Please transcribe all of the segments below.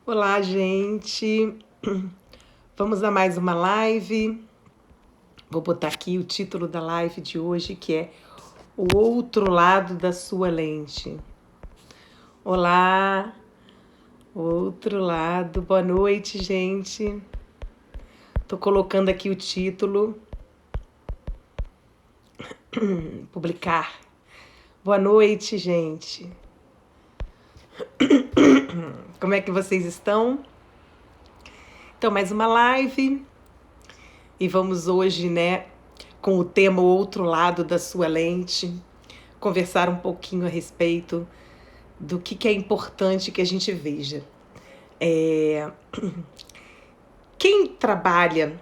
Olá, gente. Vamos a mais uma live. Vou botar aqui o título da live de hoje, que é O Outro Lado da Sua Lente. Olá, outro lado. Boa noite, gente. Tô colocando aqui o título. Publicar. Boa noite, gente. Como é que vocês estão? Então, mais uma live. E vamos hoje, com o tema O Outro Lado da Sua Lente, conversar um pouquinho a respeito do que é importante que a gente veja. Quem trabalha,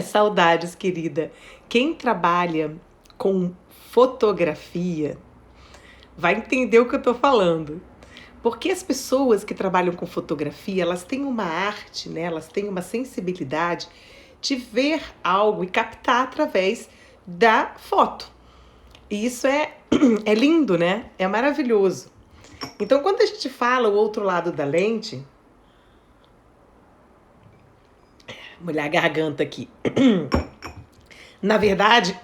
saudades, querida, quem trabalha com fotografia vai entender o que eu estou falando. Porque as pessoas que trabalham com fotografia, elas têm uma arte, né? Elas têm uma sensibilidade de ver algo e captar através da foto. E isso é lindo, né? É maravilhoso. Então, quando a gente fala o outro lado da lente, molhar a garganta aqui. Na verdade,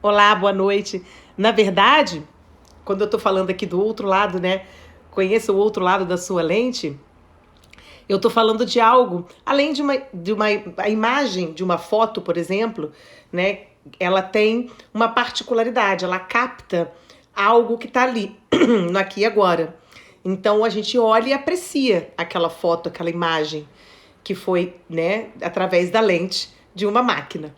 olá, boa noite. Na verdade, quando eu estou falando aqui do outro lado, né? Conheça o outro lado da sua lente. Eu estou falando de algo, além a imagem de uma foto, por exemplo, né? Ela tem uma particularidade, ela capta algo que está ali, no aqui e agora. Então a gente olha e aprecia aquela foto, aquela imagem que foi, né, através da lente de uma máquina.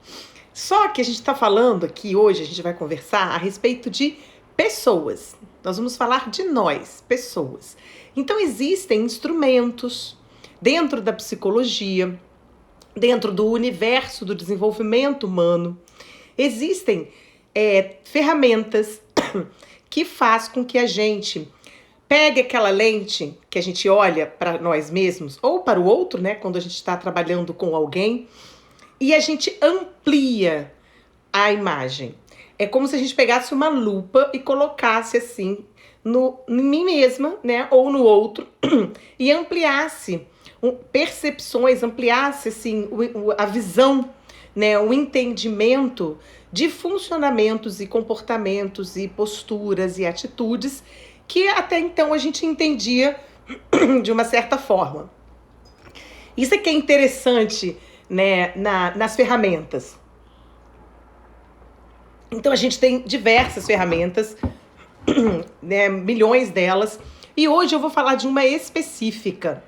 Só que a gente está falando aqui hoje, a gente vai conversar a respeito de pessoas. Nós vamos falar de nós, pessoas. Então existem instrumentos dentro da psicologia, dentro do universo do desenvolvimento humano, existem ferramentas que faz com que a gente pegue aquela lente que a gente olha para nós mesmos ou para o outro, né, quando a gente está trabalhando com alguém, e a gente amplia a imagem. É como se a gente pegasse uma lupa e colocasse assim em mim mesma, né, ou no outro, e ampliasse percepções, ampliasse assim a visão, né, o entendimento de funcionamentos e comportamentos e posturas e atitudes que até então a gente entendia de uma certa forma. Isso é que é interessante, né, nas ferramentas. Então a gente tem diversas ferramentas, né, milhões delas, e hoje eu vou falar de uma específica.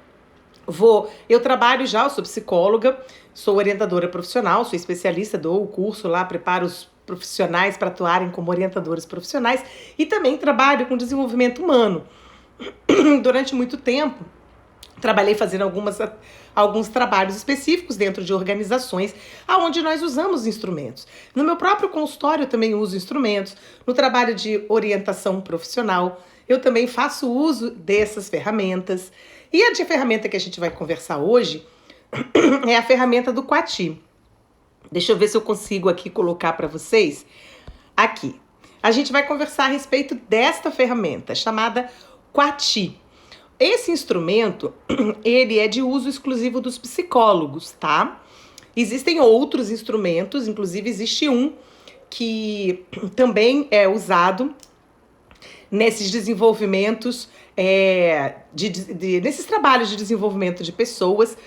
Eu trabalho já, eu sou psicóloga, sou orientadora profissional, sou especialista, dou o curso lá, preparo os profissionais para atuarem como orientadores profissionais e também trabalho com desenvolvimento humano. Durante muito tempo, trabalhei fazendo alguns trabalhos específicos dentro de organizações onde nós usamos instrumentos. No meu próprio consultório eu também uso instrumentos. No trabalho de orientação profissional, eu também faço uso dessas ferramentas. E a ferramenta que a gente vai conversar hoje é a ferramenta do Quati. Deixa eu ver se eu consigo aqui colocar para vocês. Aqui. A gente vai conversar a respeito desta ferramenta chamada Quati. Esse instrumento, ele é de uso exclusivo dos psicólogos, tá? Existem outros instrumentos, inclusive existe um que também é usado nesses desenvolvimentos, nesses trabalhos de desenvolvimento de pessoas,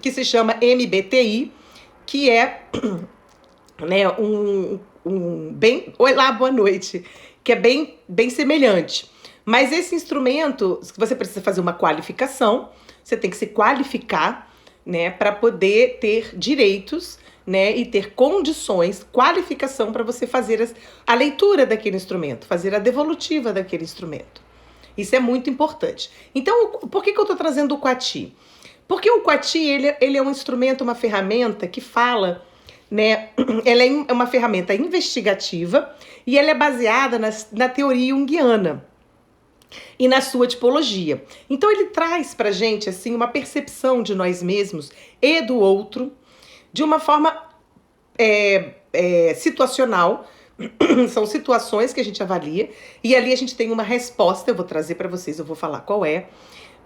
que se chama MBTI, que é, né, olá, boa noite, que é bem semelhante. Mas esse instrumento, você precisa fazer uma qualificação, você tem que se qualificar, né, para poder ter direitos, né, e ter condições, qualificação para você fazer a leitura daquele instrumento, fazer a devolutiva daquele instrumento. Isso é muito importante. Então, por que eu estou trazendo o Quati? Porque o Quati, ele é um instrumento, uma ferramenta que fala, né, ela é uma ferramenta investigativa e ela é baseada na teoria junguiana e na sua tipologia. Então ele traz pra gente assim uma percepção de nós mesmos e do outro de uma forma situacional. São situações que a gente avalia e ali a gente tem uma resposta, eu vou trazer para vocês, eu vou falar qual é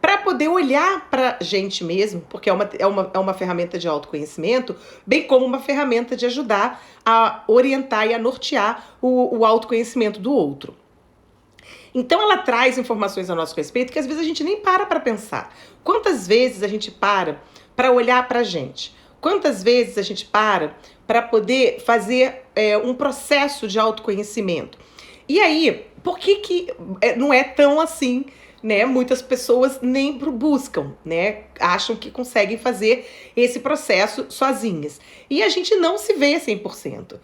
para poder olhar para a gente mesmo, porque é uma ferramenta de autoconhecimento, bem como uma ferramenta de ajudar a orientar e a nortear o autoconhecimento do outro. Então ela traz informações a nosso respeito que às vezes a gente nem para pensar. Quantas vezes a gente para olhar para a gente? Quantas vezes a gente para poder fazer um processo de autoconhecimento? E aí, por que não é tão assim, né? Muitas pessoas nem buscam, né? Acham que conseguem fazer esse processo sozinhas. E a gente não se vê 100%.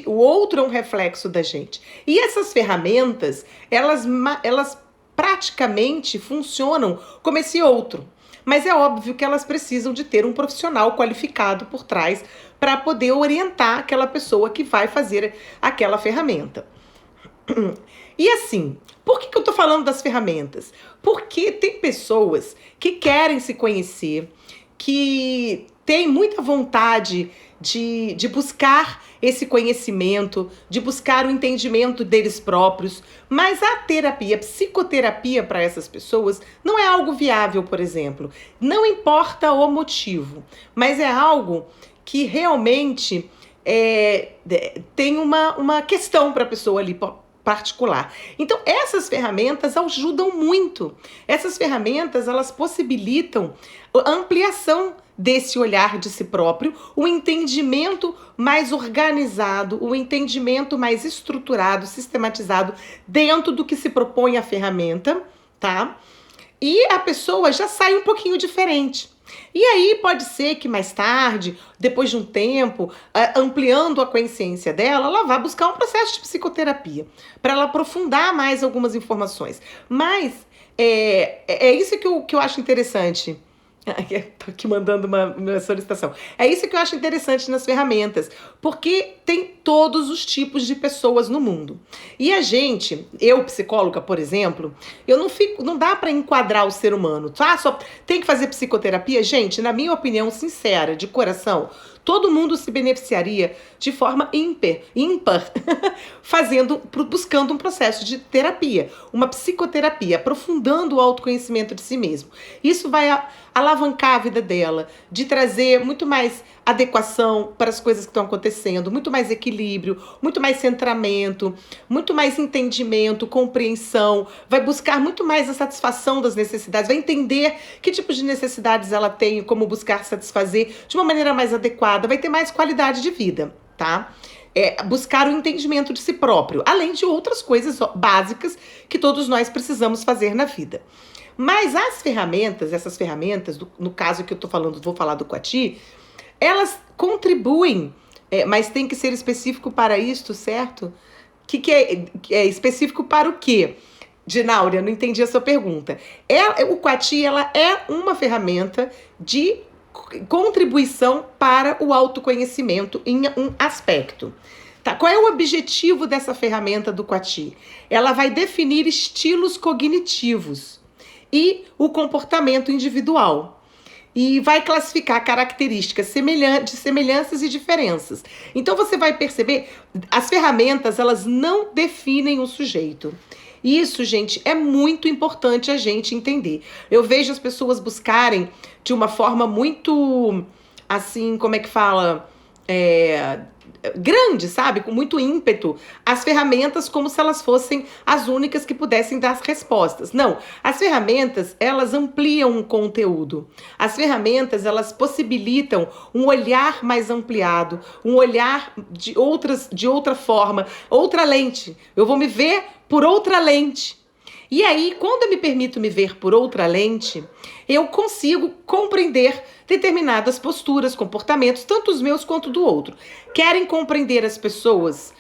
O outro é um reflexo da gente. E essas ferramentas, elas praticamente funcionam como esse outro. Mas é óbvio que elas precisam de ter um profissional qualificado por trás para poder orientar aquela pessoa que vai fazer aquela ferramenta. E assim, por que eu tô falando das ferramentas? Porque tem pessoas que querem se conhecer, que têm muita vontade de buscar esse conhecimento, de buscar o entendimento deles próprios, mas a psicoterapia para essas pessoas não é algo viável, por exemplo. Não importa o motivo, mas é algo que realmente tem uma questão para a pessoa ali particular. Então, essas ferramentas ajudam muito. Essas ferramentas, elas possibilitam a ampliação desse olhar de si próprio, o entendimento mais organizado, o entendimento mais estruturado, sistematizado dentro do que se propõe a ferramenta, tá? E a pessoa já sai um pouquinho diferente. E aí pode ser que mais tarde, depois de um tempo, ampliando a consciência dela, ela vá buscar um processo de psicoterapia para ela aprofundar mais algumas informações. Mas é isso que eu acho interessante. Tô aqui mandando uma solicitação. É isso que eu acho interessante nas ferramentas, porque tem todos os tipos de pessoas no mundo. E eu psicóloga, por exemplo, não dá para enquadrar o ser humano. Só tem que fazer psicoterapia? Gente, na minha opinião sincera, de coração, todo mundo se beneficiaria de forma ímpar, buscando um processo de terapia, uma psicoterapia, aprofundando o autoconhecimento de si mesmo. Isso vai alavancar a vida dela, de trazer muito mais adequação para as coisas que estão acontecendo, muito mais equilíbrio, muito mais centramento, muito mais entendimento, compreensão, vai buscar muito mais a satisfação das necessidades, vai entender que tipo de necessidades ela tem, como buscar satisfazer de uma maneira mais adequada, vai ter mais qualidade de vida, tá? Buscar o entendimento de si próprio, além de outras coisas básicas que todos nós precisamos fazer na vida. Mas essas ferramentas, no caso que eu vou falar do Coati, elas contribuem, mas tem que ser específico para isto, certo? Que é específico para o quê? Dináurea, não entendi a sua pergunta. O Coati, ela é uma ferramenta de contribuição para o autoconhecimento em um aspecto. Tá? Qual é o objetivo dessa ferramenta do Coati? Ela vai definir estilos cognitivos e o comportamento individual. E vai classificar características de semelhanças e diferenças. Então você vai perceber, as ferramentas, elas não definem o sujeito. Isso, gente, é muito importante a gente entender. Eu vejo as pessoas buscarem de uma forma muito, assim, como é que fala? Grande, sabe? Com muito ímpeto, as ferramentas como se elas fossem as únicas que pudessem dar as respostas. Não, as ferramentas, elas ampliam um conteúdo. As ferramentas, elas possibilitam um olhar mais ampliado, um olhar de outra forma, outra lente. Eu vou me ver por outra lente. E aí, quando eu me permito me ver por outra lente, eu consigo compreender determinadas posturas, comportamentos, tanto os meus quanto do outro. Querem compreender as pessoas?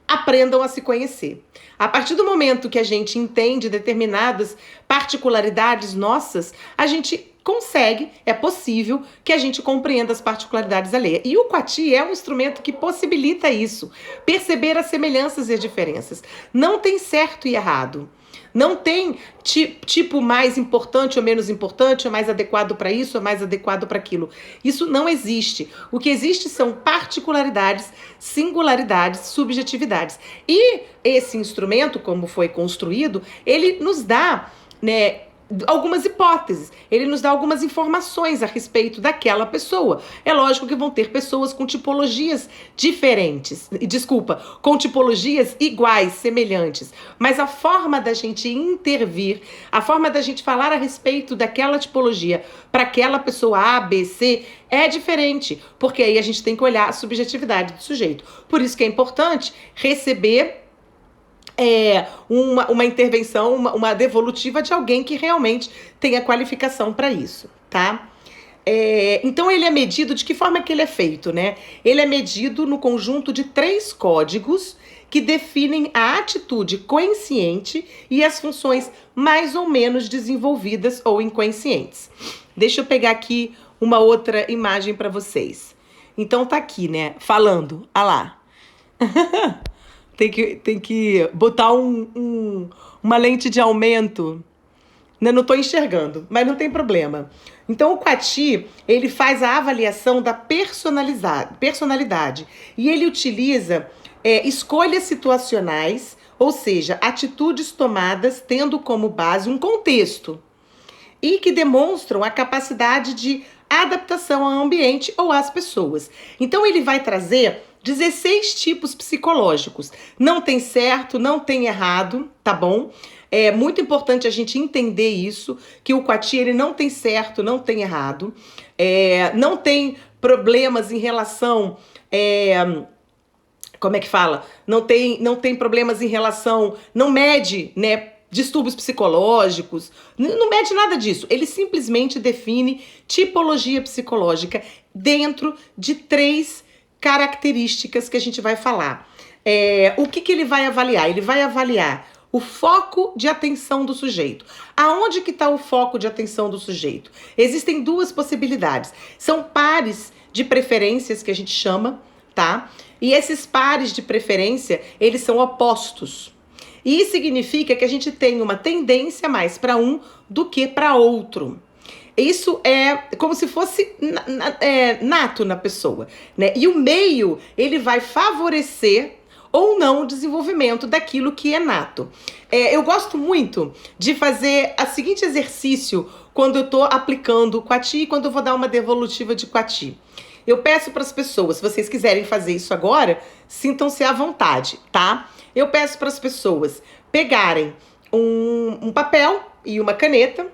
Aprendam a se conhecer. A partir do momento que a gente entende determinadas particularidades nossas, a gente consegue, é possível que a gente compreenda as particularidades alheias. E o Coati é um instrumento que possibilita isso, perceber as semelhanças e as diferenças. Não tem certo e errado. Não tem tipo mais importante ou menos importante, ou mais adequado para isso ou mais adequado para aquilo. Isso não existe. O que existe são particularidades, singularidades, subjetividades. E esse instrumento, como foi construído, ele nos dá, né, algumas hipóteses, ele nos dá algumas informações a respeito daquela pessoa. É lógico que vão ter pessoas com tipologias diferentes, com tipologias iguais, semelhantes, mas a forma da gente intervir, a forma da gente falar a respeito daquela tipologia para aquela pessoa A, B, C, é diferente, porque aí a gente tem que olhar a subjetividade do sujeito. Por isso que é importante receber uma intervenção, uma devolutiva de alguém que realmente tenha qualificação para isso, tá? Então ele é medido, de que forma que ele é feito, né? Ele é medido no conjunto de 3 códigos que definem a atitude consciente e as funções mais ou menos desenvolvidas ou inconscientes. Deixa eu pegar aqui uma outra imagem para vocês. Então tá aqui, né? Falando, ah lá. Tem que botar uma lente de aumento. Não estou enxergando, mas não tem problema. Então, o Quati, ele faz a avaliação da personalidade. E ele utiliza escolhas situacionais, ou seja, atitudes tomadas tendo como base um contexto. E que demonstram a capacidade de adaptação ao ambiente ou às pessoas. Então, ele vai trazer 16 tipos psicológicos. Não tem certo, não tem errado, tá bom? É muito importante a gente entender isso, que o Quati, ele não tem certo, não tem errado. Não tem problemas em relação... como é que fala? Não tem problemas em relação... Não mede, né? Distúrbios psicológicos, não mede nada disso. Ele simplesmente define tipologia psicológica dentro de 3 características que a gente vai falar. O que ele vai avaliar? Ele vai avaliar o foco de atenção do sujeito. Aonde que está o foco de atenção do sujeito? Existem 2 possibilidades. São pares de preferências que a gente chama, tá? E esses pares de preferência, eles são opostos. E isso significa que a gente tem uma tendência mais para um do que para outro. Isso é como se fosse nato na pessoa, né? E o meio, ele vai favorecer ou não o desenvolvimento daquilo que é nato. Eu gosto muito de fazer o seguinte exercício quando eu estou aplicando o Quati e quando eu vou dar uma devolutiva de Quati. Eu peço para as pessoas, se vocês quiserem fazer isso agora, sintam-se à vontade, tá? Eu peço para as pessoas pegarem um papel e uma caneta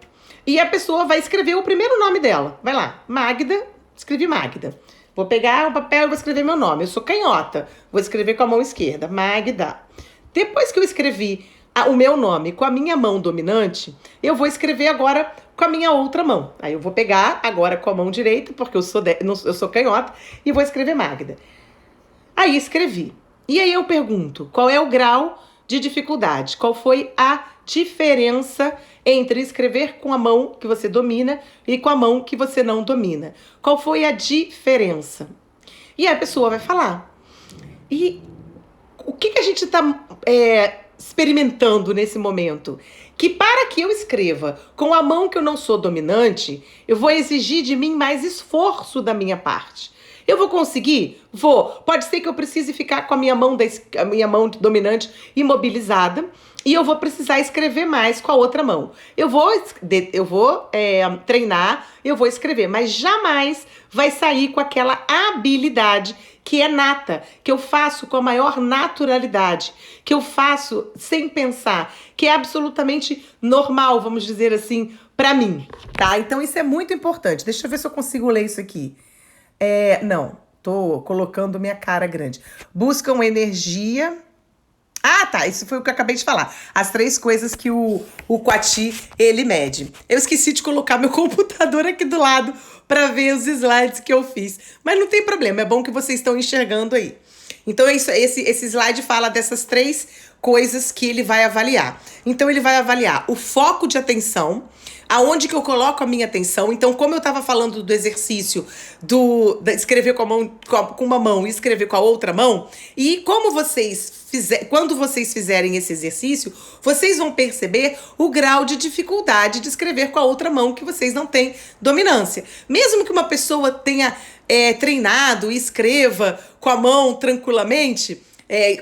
e a pessoa vai escrever o primeiro nome dela. Vai lá, Magda, escrevi Magda. Vou pegar o papel e vou escrever meu nome. Eu sou canhota, vou escrever com a mão esquerda, Magda. Depois que eu escrevi o meu nome com a minha mão dominante, eu vou escrever agora com a minha outra mão. Aí eu vou pegar agora com a mão direita, porque eu sou canhota, e vou escrever Magda. Aí escrevi. E aí eu pergunto, qual é o grau de dificuldade? Qual foi a diferença entre escrever com a mão que você domina e com a mão que você não domina? Qual foi a diferença? E a pessoa vai falar. E o que a gente está experimentando nesse momento? Que para que eu escreva com a mão que eu não sou dominante, eu vou exigir de mim mais esforço da minha parte. Eu vou conseguir? Vou. Pode ser que eu precise ficar com a minha mão dominante imobilizada e eu vou precisar escrever mais com a outra mão. Eu vou treinar, eu vou escrever, mas jamais vai sair com aquela habilidade que é nata, que eu faço com a maior naturalidade, que eu faço sem pensar, que é absolutamente normal, vamos dizer assim, para mim, tá? Então isso é muito importante. Deixa eu ver se eu consigo ler isso aqui. Não, tô colocando minha cara grande. Buscam energia. Ah, tá, isso foi o que eu acabei de falar. As 3 coisas que o Quati, ele mede. Eu esqueci de colocar meu computador aqui do lado para ver os slides que eu fiz. Mas não tem problema, é bom que vocês estão enxergando aí. Então, esse slide fala dessas 3 coisas que ele vai avaliar. Então, ele vai avaliar o foco de atenção, aonde que eu coloco a minha atenção. Então, como eu estava falando do exercício de escrever com uma mão e escrever com a outra mão, e como quando vocês fizerem esse exercício, vocês vão perceber o grau de dificuldade de escrever com a outra mão que vocês não têm dominância. Mesmo que uma pessoa tenha treinado e escreva com a mão tranquilamente,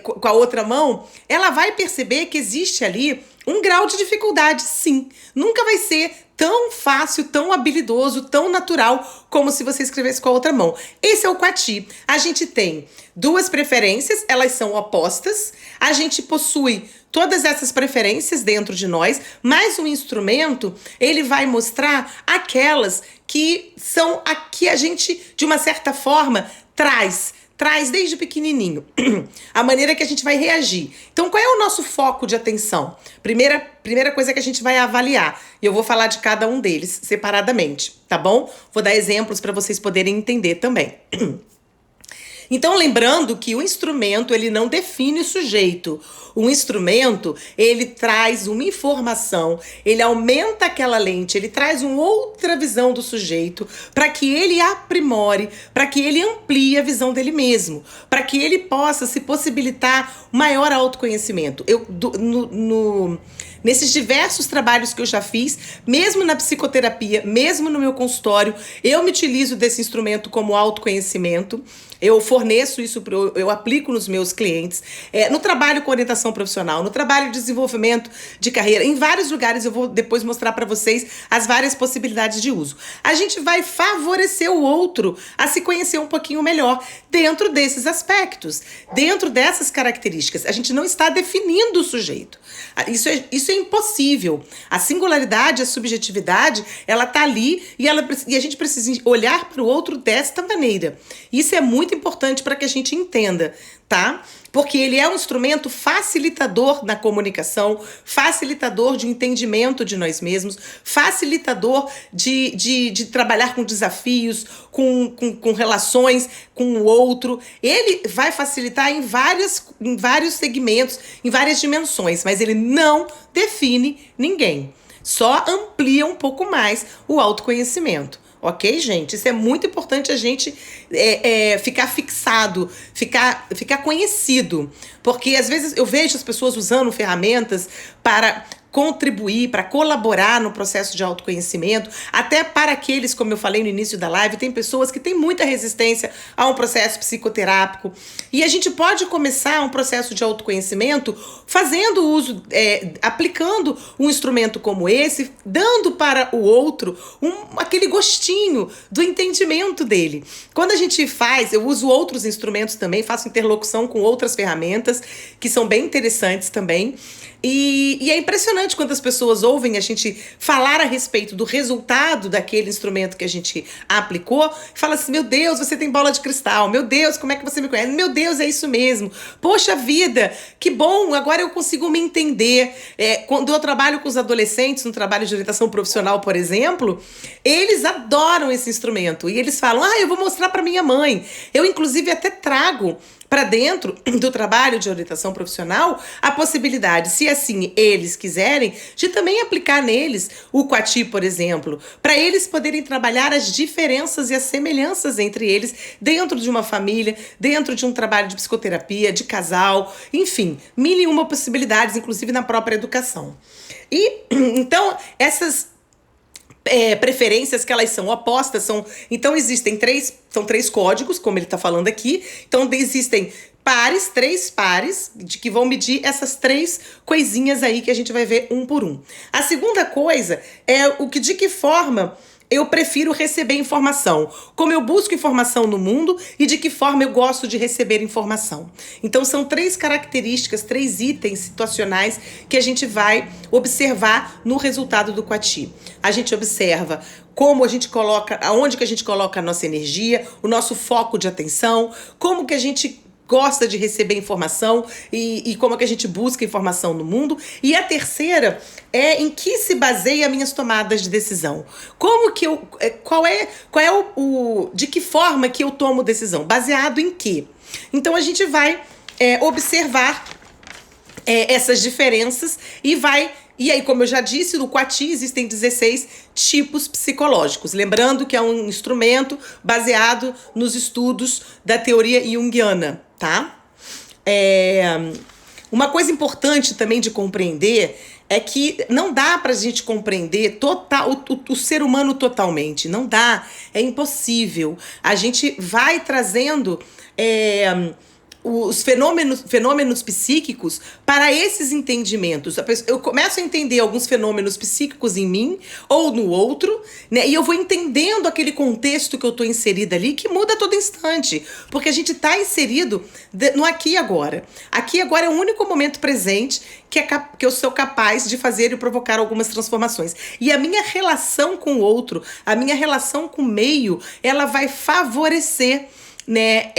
com a outra mão, ela vai perceber que existe ali Um grau de dificuldade, sim. Nunca vai ser tão fácil, tão habilidoso, tão natural como se você escrevesse com a outra mão. Esse é o Qati. A gente tem duas preferências, elas são opostas. A gente possui todas essas preferências dentro de nós, mas o instrumento, ele vai mostrar aquelas que são a que a gente, de uma certa forma, traz desde pequenininho, a maneira que a gente vai reagir. Então, qual é o nosso foco de atenção? Primeira coisa que a gente vai avaliar, e eu vou falar de cada um deles separadamente, tá bom? Vou dar exemplos para vocês poderem entender também. Então, lembrando que o instrumento, ele não define o sujeito. O instrumento, ele traz uma informação, ele aumenta aquela lente, ele traz uma outra visão do sujeito para que ele aprimore, para que ele amplie a visão dele mesmo, para que ele possa se possibilitar maior autoconhecimento. Nesses diversos trabalhos que eu já fiz, mesmo na psicoterapia, mesmo no meu consultório, eu me utilizo desse instrumento como autoconhecimento. Eu forneço isso, eu aplico nos meus clientes, no trabalho com orientação profissional, no trabalho de desenvolvimento de carreira, em vários lugares. Eu vou depois mostrar para vocês as várias possibilidades de uso. A gente vai favorecer o outro a se conhecer um pouquinho melhor dentro desses aspectos, dentro dessas características. A gente não está definindo o sujeito. Isso é impossível. A singularidade, a subjetividade, ela está ali e a gente precisa olhar para o outro desta maneira. Isso é muito importante para que a gente entenda, tá? Porque ele é um instrumento facilitador na comunicação, facilitador de entendimento de nós mesmos, facilitador de trabalhar com desafios, com relações com o outro. Ele vai facilitar em vários segmentos, em várias dimensões, mas ele não define ninguém. Só amplia um pouco mais o autoconhecimento. Ok, gente? Isso é muito importante a gente ficar fixado, ficar conhecido. Porque às vezes eu vejo as pessoas usando ferramentas para contribuir, para colaborar no processo de autoconhecimento, até para aqueles, como eu falei no início da live, tem pessoas que têm muita resistência a um processo psicoterápico, e a gente pode começar um processo de autoconhecimento fazendo uso, aplicando um instrumento como esse, dando para o outro aquele gostinho do entendimento dele. Quando a gente faz, eu uso outros instrumentos também, faço interlocução com outras ferramentas que são bem interessantes também. E é impressionante quando as pessoas ouvem a gente falar a respeito do resultado daquele instrumento que a gente aplicou, e fala assim: meu Deus, você tem bola de cristal, meu Deus, como é que você me conhece? Meu Deus, é isso mesmo, poxa vida, que bom, agora eu consigo me entender. Quando eu trabalho com os adolescentes, no trabalho de orientação profissional, por exemplo, eles adoram esse instrumento, e eles falam: eu vou mostrar para minha mãe. Eu, inclusive, até trago para dentro do trabalho de orientação profissional a possibilidade, se assim eles quiserem, de também aplicar neles o Qati, por exemplo, para eles poderem trabalhar as diferenças e as semelhanças entre eles dentro de uma família, dentro de um trabalho de psicoterapia, de casal, enfim, mil e uma possibilidades, inclusive na própria educação. E então essas preferências que elas são opostas, então existem três códigos, como ele está falando aqui. Então existem três pares que vão medir essas três coisinhas aí que a gente vai ver um por um. A segunda coisa é de que forma eu prefiro receber informação, como eu busco informação no mundo e de que forma eu gosto de receber informação. Então são três características, três itens situacionais que a gente vai observar no resultado do Qati. A gente observa como a gente coloca, aonde que a gente coloca a nossa energia, o nosso foco de atenção, como que a gente gosta de receber informação e como é que a gente busca informação no mundo. E a terceira é em que se baseia minhas tomadas de decisão. Como que de que forma que eu tomo decisão? Baseado em quê? Então a gente vai observar essas diferenças e aí, como eu já disse, no Qati existem 16 tipos psicológicos. Lembrando que é um instrumento baseado nos estudos da teoria junguiana, tá? Uma coisa importante também de compreender é que não dá pra gente compreender o ser humano totalmente. Não dá, é impossível. A gente vai trazendo os fenômenos psíquicos para esses entendimentos. Eu começo a entender alguns fenômenos psíquicos em mim ou no outro, né? E eu vou entendendo aquele contexto que eu estou inserida ali, que muda a todo instante. Porque a gente está inserido no aqui e agora. Aqui e agora é o único momento presente que eu sou capaz de fazer e provocar algumas transformações. E a minha relação com o outro, a minha relação com o meio, ela vai favorecer, né,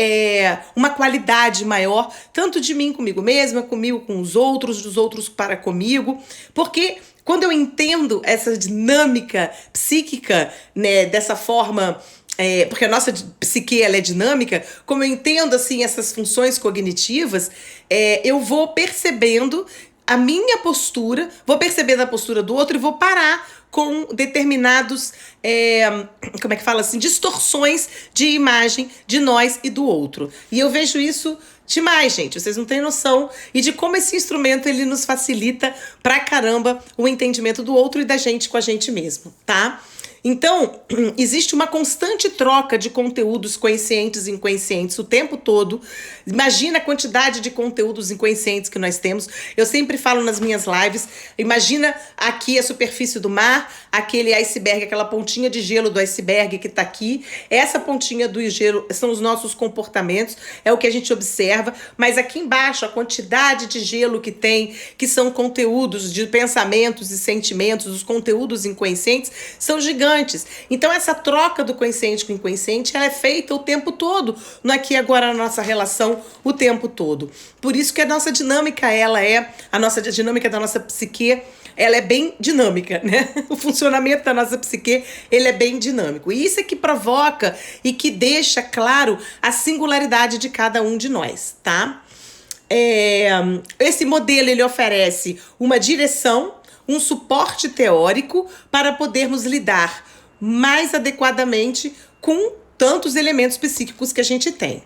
uma qualidade maior, tanto de mim comigo mesma, comigo com os outros, dos outros para comigo, porque quando eu entendo essa dinâmica psíquica, né, dessa forma, porque a nossa psique ela é dinâmica, como eu entendo assim essas funções cognitivas, eu vou percebendo a minha postura, vou percebendo a postura do outro e vou parar com determinados, como é que fala assim, distorções de imagem de nós e do outro. E eu vejo isso demais, gente. Vocês não têm noção. E de como esse instrumento, ele nos facilita pra caramba o entendimento do outro e da gente com a gente mesmo, tá? Então, existe uma constante troca de conteúdos conscientes e inconscientes o tempo todo. Imagina a quantidade de conteúdos inconscientes que nós temos. Eu sempre falo nas minhas lives, imagina aqui a superfície do mar, aquele iceberg, aquela pontinha de gelo do iceberg que está aqui. Essa pontinha do gelo são os nossos comportamentos, é o que a gente observa. Mas aqui embaixo, a quantidade de gelo que tem, que são conteúdos de pensamentos e sentimentos, os conteúdos inconscientes, são gigantes. Então essa troca do consciente com o inconsciente, ela é feita o tempo todo, no aqui e agora, na nossa relação, o tempo todo. Por isso que a nossa dinâmica, a dinâmica da nossa psique, ela é bem dinâmica, né? O funcionamento da nossa psique, ele é bem dinâmico. E isso é que provoca e que deixa claro a singularidade de cada um de nós, tá? Esse modelo, ele oferece uma direção, um suporte teórico para podermos lidar mais adequadamente com tantos elementos psíquicos que a gente tem.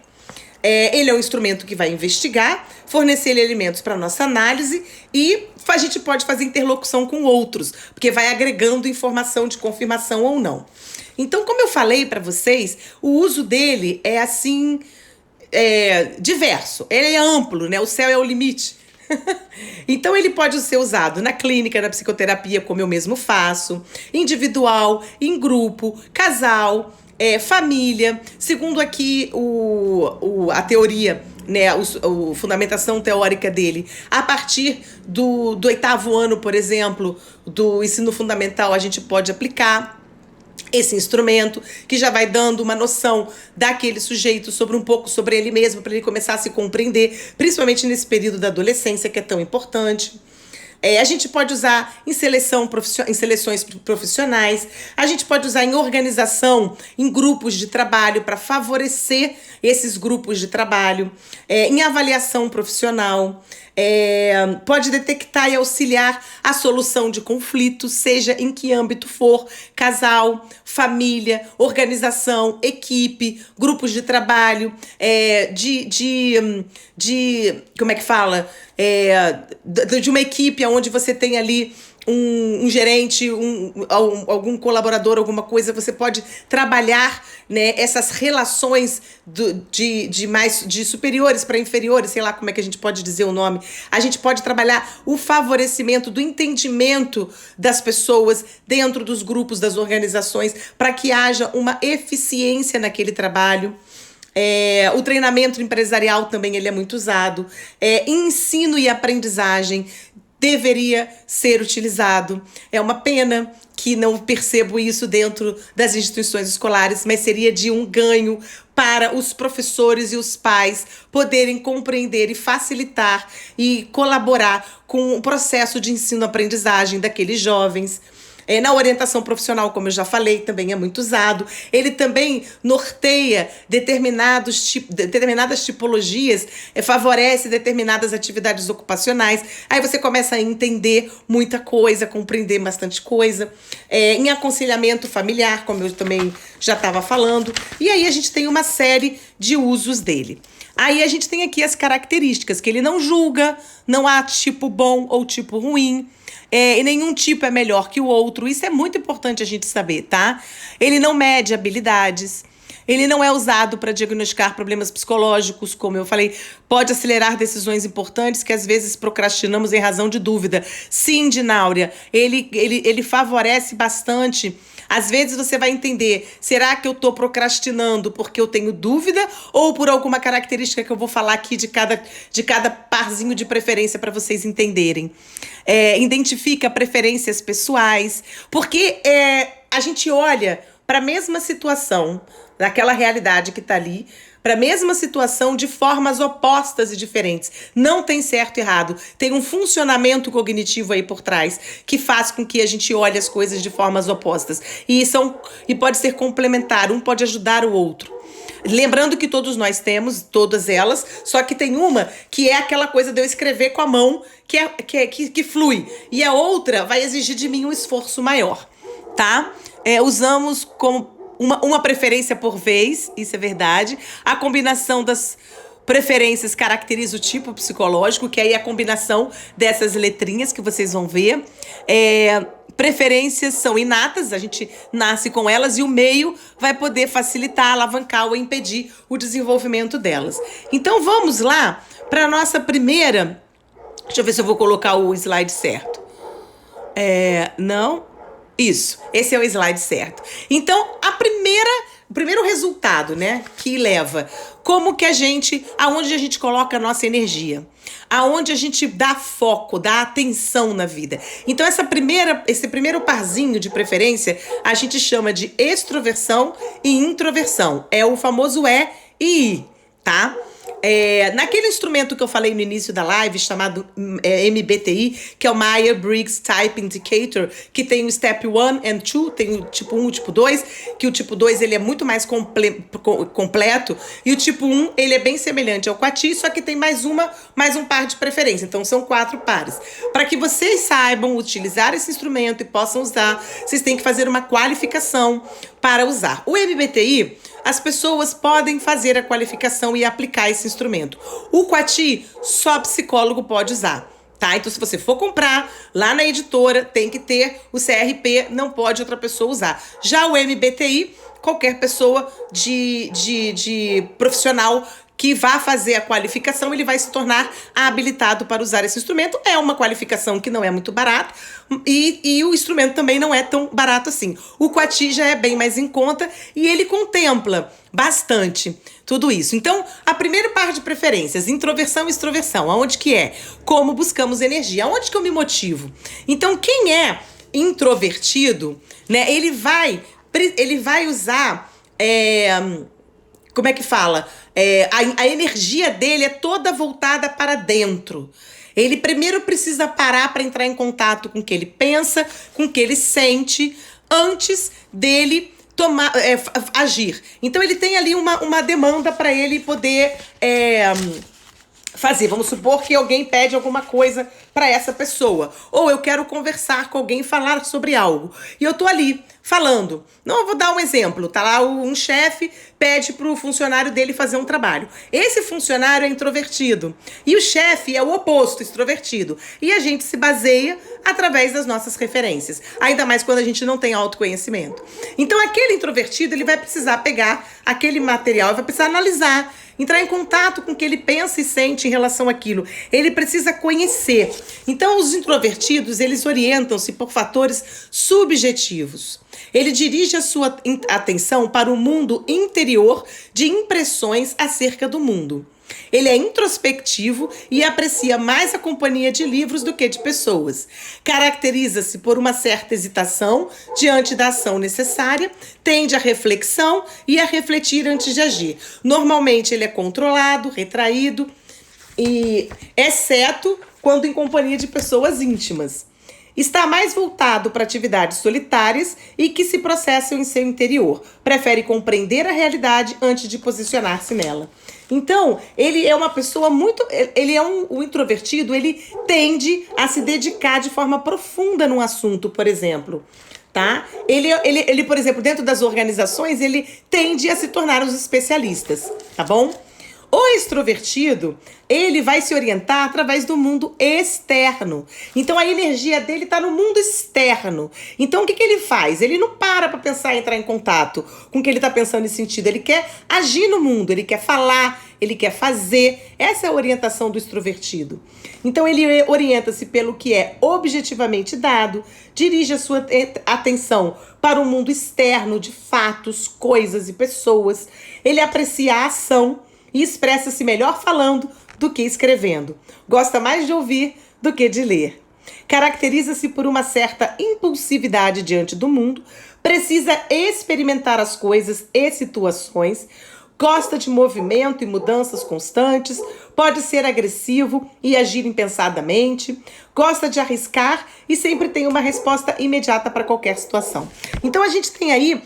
Ele é um instrumento que vai investigar, fornecer elementos para nossa análise e a gente pode fazer interlocução com outros, porque vai agregando informação de confirmação ou não. Então, como eu falei para vocês, o uso dele é assim, diverso, ele é amplo, né? O céu é o limite. Então ele pode ser usado na clínica, na psicoterapia, como eu mesmo faço, individual, em grupo, casal, família. Segundo aqui a teoria, né, a fundamentação teórica dele, a partir do 8º ano, por exemplo, do ensino fundamental, a gente pode aplicar esse instrumento, que já vai dando uma noção daquele sujeito um pouco sobre ele mesmo, para ele começar a se compreender, principalmente nesse período da adolescência, que é tão importante. A gente pode usar em seleções profissionais, a gente pode usar em organização, em grupos de trabalho, para favorecer esses grupos de trabalho, em avaliação profissional, pode detectar e auxiliar a solução de conflitos, seja em que âmbito for, casal, família, organização, equipe, grupos de trabalho, como é que fala? De uma equipe onde você tem ali um gerente, algum colaborador, alguma coisa, você pode trabalhar, né, essas relações de superiores para inferiores, sei lá como é que a gente pode dizer o nome. A gente pode trabalhar o favorecimento do entendimento das pessoas dentro dos grupos, das organizações, para que haja uma eficiência naquele trabalho. O treinamento empresarial também ele é muito usado. Ensino e aprendizagem deveria ser utilizado. É uma pena que não percebo isso dentro das instituições escolares, mas seria de um ganho para os professores e os pais poderem compreender e facilitar e colaborar com o processo de ensino-aprendizagem daqueles jovens. Na orientação profissional, como eu já falei, também é muito usado. Ele também norteia determinadas tipologias, favorece determinadas atividades ocupacionais. Aí você começa a entender muita coisa, compreender bastante coisa. Em aconselhamento familiar, como eu também já estava falando. E aí a gente tem uma série de usos dele. Aí a gente tem aqui as características, que ele não julga, não há tipo bom ou tipo ruim. E nenhum tipo é melhor que o outro. Isso é muito importante a gente saber, tá? Ele não mede habilidades. Ele não é usado para diagnosticar problemas psicológicos, como eu falei. Pode acelerar decisões importantes que às vezes procrastinamos em razão de dúvida. Sim, Dináurea, ele favorece bastante. Às vezes você vai entender, será que eu estou procrastinando porque eu tenho dúvida ou por alguma característica que eu vou falar aqui de cada parzinho de preferência para vocês entenderem. Identifica preferências pessoais, porque a gente olha para a mesma situação, daquela realidade que está ali, para a mesma situação de formas opostas e diferentes. Não tem certo e errado. Tem um funcionamento cognitivo aí por trás que faz com que a gente olhe as coisas de formas opostas. E pode ser complementar, um pode ajudar o outro. Lembrando que todos nós temos, todas elas, só que tem uma que é aquela coisa de eu escrever com a mão que flui. E a outra vai exigir de mim um esforço maior, tá? Usamos como uma preferência por vez, isso é verdade. A combinação das preferências caracteriza o tipo psicológico, que aí é a combinação dessas letrinhas que vocês vão ver. Preferências são inatas, a gente nasce com elas e o meio vai poder facilitar, alavancar ou impedir o desenvolvimento delas. Então vamos lá para a nossa primeira. Deixa eu ver se eu vou colocar o slide certo. Não? Isso, esse é o slide certo. Então, o primeiro resultado, né, que leva, aonde a gente coloca a nossa energia, aonde a gente dá foco, dá atenção na vida. Então, esse primeiro parzinho de preferência, a gente chama de extroversão e introversão. É o famoso E e I, tá? Naquele instrumento que eu falei no início da live, chamado MBTI, que é o Myers-Briggs Type Indicator, que tem o Step 1 and 2, tem o tipo 1 e o tipo 2, que o tipo 2 ele é muito mais completo, e o tipo 1 ele é bem semelhante ao Quati, só que tem mais um par de preferência, então são 4 pares. Para que vocês saibam utilizar esse instrumento e possam usar, vocês têm que fazer uma qualificação para usar. O MBTI, as pessoas podem fazer a qualificação e aplicar esse instrumento. O Quati, só psicólogo pode usar, tá? Então, se você for comprar lá na editora, tem que ter o CRP, não pode outra pessoa usar. Já o MBTI, qualquer pessoa de profissional que vá fazer a qualificação, ele vai se tornar habilitado para usar esse instrumento. É uma qualificação que não é muito barata e o instrumento também não é tão barato assim. O Quati já é bem mais em conta e ele contempla bastante tudo isso. Então, a primeira parte de preferências, introversão e extroversão, aonde que é? Como buscamos energia, aonde que eu me motivo? Então, quem é introvertido, né, ele vai usar... como é que fala? A energia dele é toda voltada para dentro. Ele primeiro precisa parar para entrar em contato com o que ele pensa, com o que ele sente, antes dele agir. Então ele tem ali uma demanda para ele poder fazer. Vamos supor que alguém pede alguma coisa para essa pessoa. Ou eu quero conversar com alguém, falar sobre algo. E eu tô ali falando. Não, eu vou dar um exemplo. Tá lá um chefe pede pro funcionário dele fazer um trabalho. Esse funcionário é introvertido. E o chefe é o oposto, extrovertido. E a gente se baseia através das nossas referências. Ainda mais quando a gente não tem autoconhecimento. Então, aquele introvertido, ele vai precisar pegar aquele material, vai precisar analisar, entrar em contato com o que ele pensa e sente em relação àquilo. Ele precisa conhecer. Então, os introvertidos, eles orientam-se por fatores subjetivos. Ele dirige a sua atenção para o mundo interior de impressões acerca do mundo. Ele é introspectivo e aprecia mais a companhia de livros do que de pessoas. Caracteriza-se por uma certa hesitação diante da ação necessária, tende à reflexão e a refletir antes de agir. Normalmente ele é controlado, retraído, exceto quando em companhia de pessoas íntimas. Está mais voltado para atividades solitárias e que se processam em seu interior. Prefere compreender a realidade antes de posicionar-se nela. Então, ele é uma pessoa muito... o introvertido, ele tende a se dedicar de forma profunda num assunto, por exemplo. Tá? Ele, por exemplo, dentro das organizações, ele tende a se tornar os especialistas, tá bom? O extrovertido, ele vai se orientar através do mundo externo. Então, a energia dele está no mundo externo. Então, o que ele faz? Ele não para pensar em entrar em contato com o que ele está pensando e sentindo. Ele quer agir no mundo, ele quer falar, ele quer fazer. Essa é a orientação do extrovertido. Então, ele orienta-se pelo que é objetivamente dado, dirige a sua atenção para o mundo externo de fatos, coisas e pessoas. Ele aprecia a ação e expressa-se melhor falando do que escrevendo. Gosta mais de ouvir do que de ler. Caracteriza-se por uma certa impulsividade diante do mundo, precisa experimentar as coisas e situações, gosta de movimento e mudanças constantes, pode ser agressivo e agir impensadamente, gosta de arriscar e sempre tem uma resposta imediata para qualquer situação. Então a gente tem aí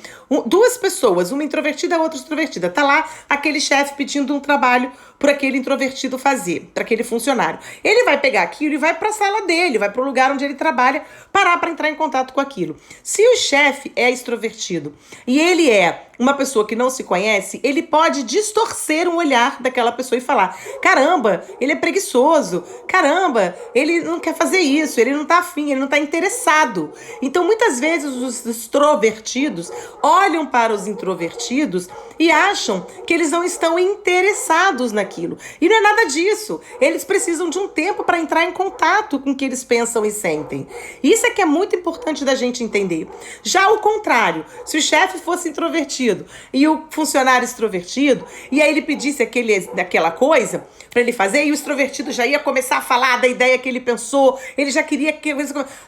duas pessoas, uma introvertida e outra extrovertida. Tá lá aquele chefe pedindo um trabalho para aquele introvertido fazer, para aquele funcionário. Ele vai pegar aquilo e vai para a sala dele, vai para o lugar onde ele trabalha, parar para entrar em contato com aquilo. Se o chefe é extrovertido e ele é uma pessoa que não se conhece, ele pode distorcer um olhar daquela pessoa e falar: caramba, ele é preguiçoso, caramba, ele não quer fazer isso, ele não tá afim, ele não tá interessado. Então, muitas vezes, os extrovertidos olham para os introvertidos e acham que eles não estão interessados naquilo. E não é nada disso. Eles precisam de um tempo para entrar em contato com o que eles pensam e sentem. Isso é que é muito importante da gente entender. Já o contrário, se o chefe fosse introvertido e o funcionário extrovertido, e aí ele pedisse aquela coisa para ele fazer, e o extrovertido já ia começar a falar da ideia que ele pensou, ele já queria que...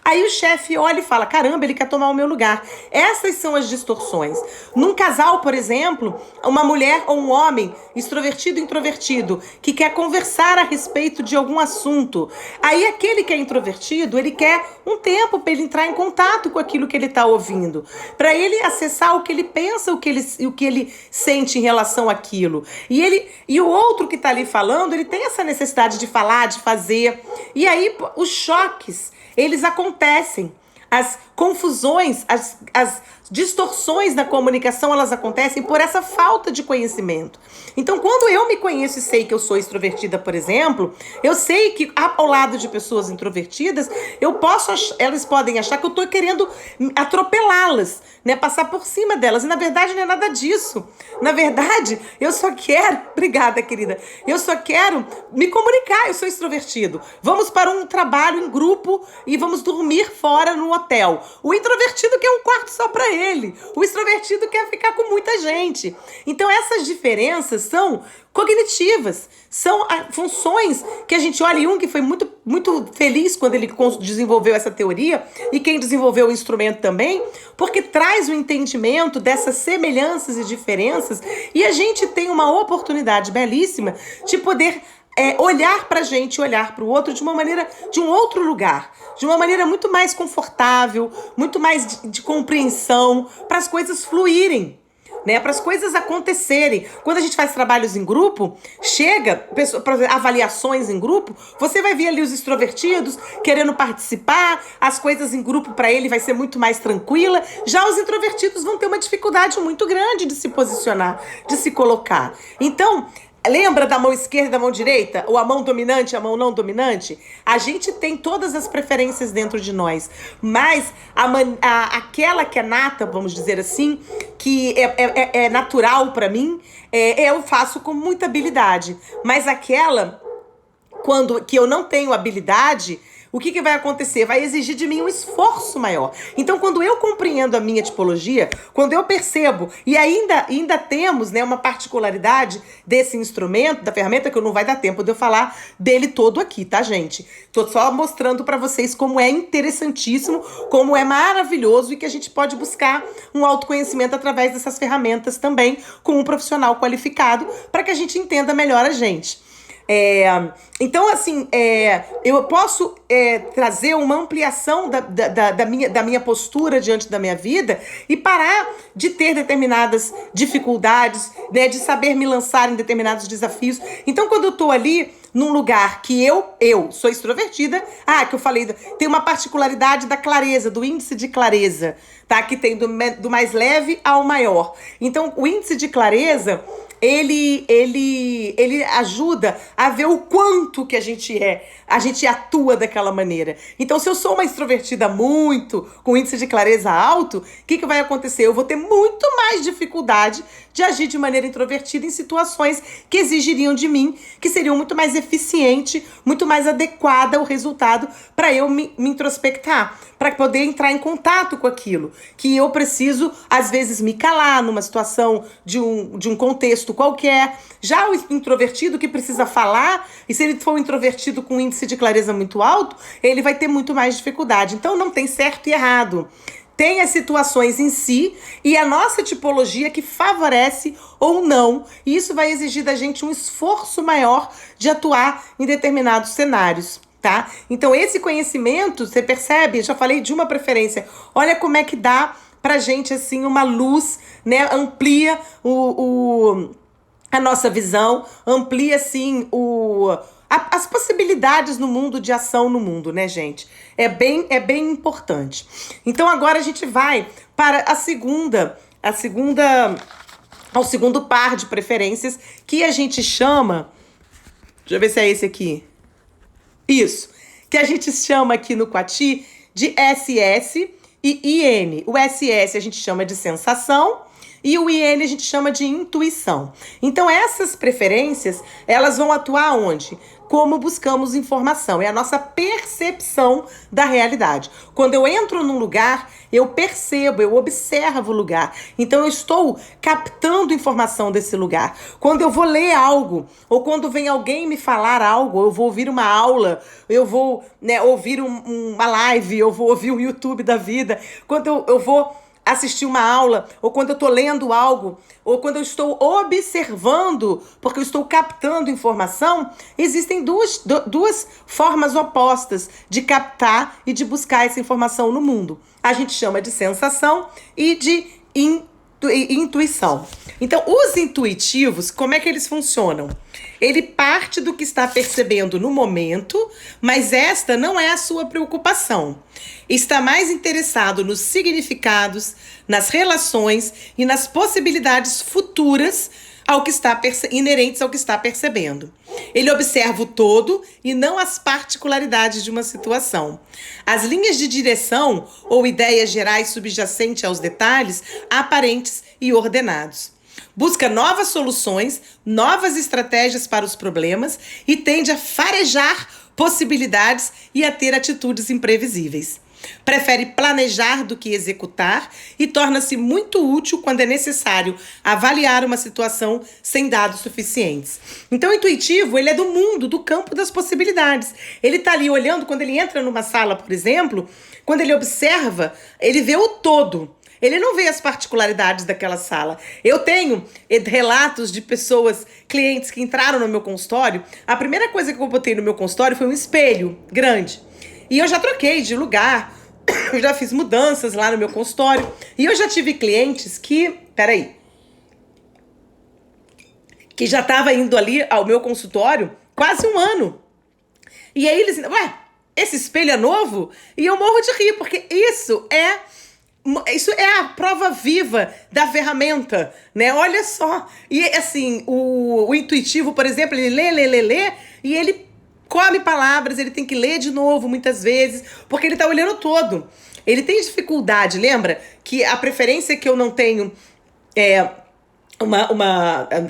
Aí o chefe olha e fala: caramba, ele quer tomar o meu lugar. Essas são as distorções. Num casal, por exemplo, uma mulher ou um homem, extrovertido e introvertido, que quer conversar a respeito de algum assunto. Aí aquele que é introvertido, ele quer um tempo para ele entrar em contato com aquilo que ele está ouvindo, para ele acessar o que ele pensa, o que ele sente em relação àquilo. E o outro que está ali falando, ele tem essa necessidade de falar, de fazer. E aí os choques, eles acontecem. As confusões, as distorções na comunicação, elas acontecem por essa falta de conhecimento. Então, quando eu me conheço e sei que eu sou extrovertida, por exemplo, eu sei que ao lado de pessoas introvertidas, elas podem achar que eu estou querendo atropelá-las, né? Passar por cima delas. E, na verdade, não é nada disso. Na verdade, eu só quero... Obrigada, querida. Eu só quero me comunicar. Eu sou extrovertido. Vamos para um trabalho em grupo e vamos dormir fora no hotel. O introvertido quer um quarto só para ele. O extrovertido quer ficar com muita gente. Então, essas diferenças são cognitivas, são funções que a gente olha. Jung foi muito, muito feliz quando ele desenvolveu essa teoria, e quem desenvolveu o instrumento também, porque traz o entendimento dessas semelhanças e diferenças, e a gente tem uma oportunidade belíssima de poder olhar pra gente, olhar pro outro de uma maneira, de um outro lugar, de uma maneira muito mais confortável, muito mais de compreensão, para as coisas fluírem, né? Para as coisas acontecerem. Quando a gente faz trabalhos em grupo, avaliações em grupo, você vai ver ali os extrovertidos querendo participar, as coisas em grupo para ele vai ser muito mais tranquila. Já os introvertidos vão ter uma dificuldade muito grande de se posicionar, de se colocar. Então, lembra da mão esquerda e da mão direita? Ou a mão dominante e a mão não dominante? A gente tem todas as preferências dentro de nós. Mas aquela que é nata, vamos dizer assim, que é natural para mim, eu faço com muita habilidade. Mas aquela que eu não tenho habilidade, o que vai acontecer? Vai exigir de mim um esforço maior. Então, quando eu compreendo a minha tipologia, quando eu percebo, e ainda temos, né, uma particularidade desse instrumento, da ferramenta, que não vai dar tempo de eu falar dele todo aqui, tá, gente? Tô só mostrando para vocês como é interessantíssimo, como é maravilhoso, e que a gente pode buscar um autoconhecimento através dessas ferramentas também, com um profissional qualificado, para que a gente entenda melhor a gente. Então, assim, eu posso trazer uma ampliação da minha postura diante da minha vida e parar de ter determinadas dificuldades, né, de saber me lançar em determinados desafios. Então, quando eu tô ali num lugar que eu sou extrovertida, que eu falei, tem uma particularidade da clareza, do índice de clareza, tá? Que tem do mais leve ao maior. Então, o índice de clareza, ele ajuda a ver o quanto que a gente atua daquela maneira. Então, se eu sou uma extrovertida muito, com índice de clareza alto, o que vai acontecer? Eu vou ter muito mais dificuldade de agir de maneira introvertida em situações que exigiriam de mim, que seriam muito mais eficiente, muito mais adequada ao resultado para eu me introspectar, para poder entrar em contato com aquilo, que eu preciso, às vezes, me calar numa situação de um contexto qualquer. Já o introvertido que precisa falar, e se ele for um introvertido com índice de clareza muito alto, ele vai ter muito mais dificuldade. Então, não tem certo e errado. Tem as situações em si e a nossa tipologia que favorece ou não. E isso vai exigir da gente um esforço maior de atuar em determinados cenários, tá? Então, esse conhecimento, você percebe? Eu já falei de uma preferência. Olha como é que dá pra gente, assim, uma luz, né? Amplia a nossa visão, amplia, assim, as possibilidades no mundo, de ação no mundo, né, gente? É bem importante. Então, agora a gente vai para ao segundo par de preferências, que a gente chama, deixa eu ver se é esse aqui. Isso, que a gente chama aqui no Quati de SS e IN. O SS a gente chama de sensação, e o IN a gente chama de intuição. Então, essas preferências, elas vão atuar onde? Como buscamos informação. É a nossa percepção da realidade. Quando eu entro num lugar, eu percebo, eu observo o lugar. Então, eu estou captando informação desse lugar. Quando eu vou ler algo, ou quando vem alguém me falar algo, eu vou ouvir uma aula, eu vou, né, ouvir uma live, eu vou ouvir um YouTube da vida. Quando eu vou assistir uma aula, ou quando eu estou lendo algo, ou quando eu estou observando, porque eu estou captando informação, existem duas formas opostas de captar e de buscar essa informação no mundo. A gente chama de sensação e de intuição. Então, os intuitivos, como é que eles funcionam? Ele parte do que está percebendo no momento, mas esta não é a sua preocupação. Está mais interessado nos significados, nas relações e nas possibilidades futuras inerentes ao que está percebendo. Ele observa o todo e não as particularidades de uma situação. As linhas de direção ou ideias gerais subjacentes aos detalhes aparentes e ordenados. Busca novas soluções, novas estratégias para os problemas e tende a farejar possibilidades e a ter atitudes imprevisíveis. Prefere planejar do que executar e torna-se muito útil quando é necessário avaliar uma situação sem dados suficientes. Então, o intuitivo, ele é do mundo, do campo das possibilidades. Ele está ali olhando, quando ele entra numa sala, por exemplo, quando ele observa, ele vê o todo. Ele não vê as particularidades daquela sala. Eu tenho relatos de pessoas, clientes que entraram no meu consultório. A primeira coisa que eu botei no meu consultório foi um espelho grande. E eu já troquei de lugar, eu já fiz mudanças lá no meu consultório. E eu já tive clientes que já estava indo ali ao meu consultório quase um ano. E aí eles, esse espelho é novo? E eu morro de rir, porque isso é a prova viva da ferramenta, né? Olha só. E assim, o intuitivo, por exemplo, ele lê, e ele come palavras, ele tem que ler de novo muitas vezes, porque ele tá olhando todo. Ele tem dificuldade, lembra? Que a preferência que eu não tenho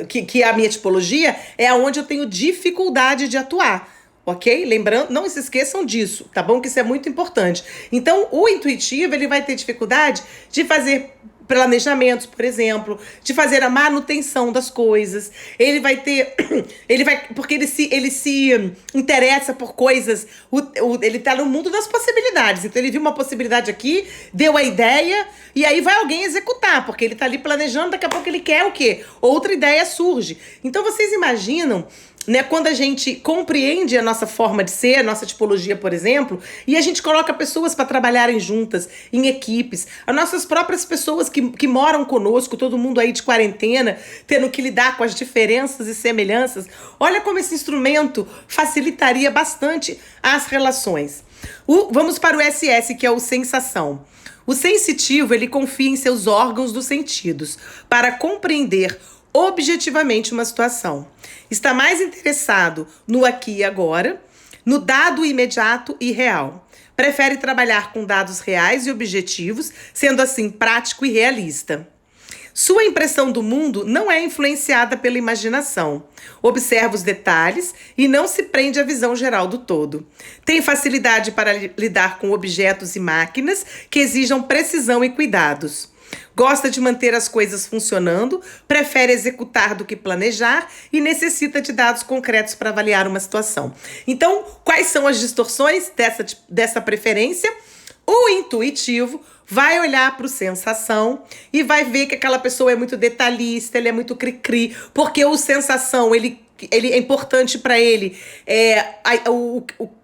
que a minha tipologia é onde eu tenho dificuldade de atuar. Ok? Lembrando, não se esqueçam disso, tá bom? Que isso é muito importante. Então, o intuitivo, ele vai ter dificuldade de fazer planejamentos, por exemplo, de fazer a manutenção das coisas. Porque ele se interessa por coisas, ele tá no mundo das possibilidades. Então, ele viu uma possibilidade aqui, deu a ideia, e aí vai alguém executar, porque ele tá ali planejando, daqui a pouco ele quer o quê? Outra ideia surge. Então, vocês imaginam, né? Quando a gente compreende a nossa forma de ser, a nossa tipologia, por exemplo, e a gente coloca pessoas para trabalharem juntas, em equipes, as nossas próprias pessoas que moram conosco, todo mundo aí de quarentena, tendo que lidar com as diferenças e semelhanças. Olha como esse instrumento facilitaria bastante as relações. Vamos para o SS, que é o sensação. O sensitivo, ele confia em seus órgãos dos sentidos para compreender objetivamente uma situação. Está mais interessado no aqui e agora, no dado imediato e real. Prefere trabalhar com dados reais e objetivos, sendo assim prático e realista. Sua impressão do mundo não é influenciada pela imaginação. Observa os detalhes e não se prende à visão geral do todo. Tem facilidade para lidar com objetos e máquinas que exijam precisão e cuidados. Gosta de manter as coisas funcionando, prefere executar do que planejar e necessita de dados concretos para avaliar uma situação. Então, quais são as distorções dessa preferência? O intuitivo vai olhar para o sensação e vai ver que aquela pessoa é muito detalhista, ele é muito cri-cri, porque o sensação, ele é importante para ele,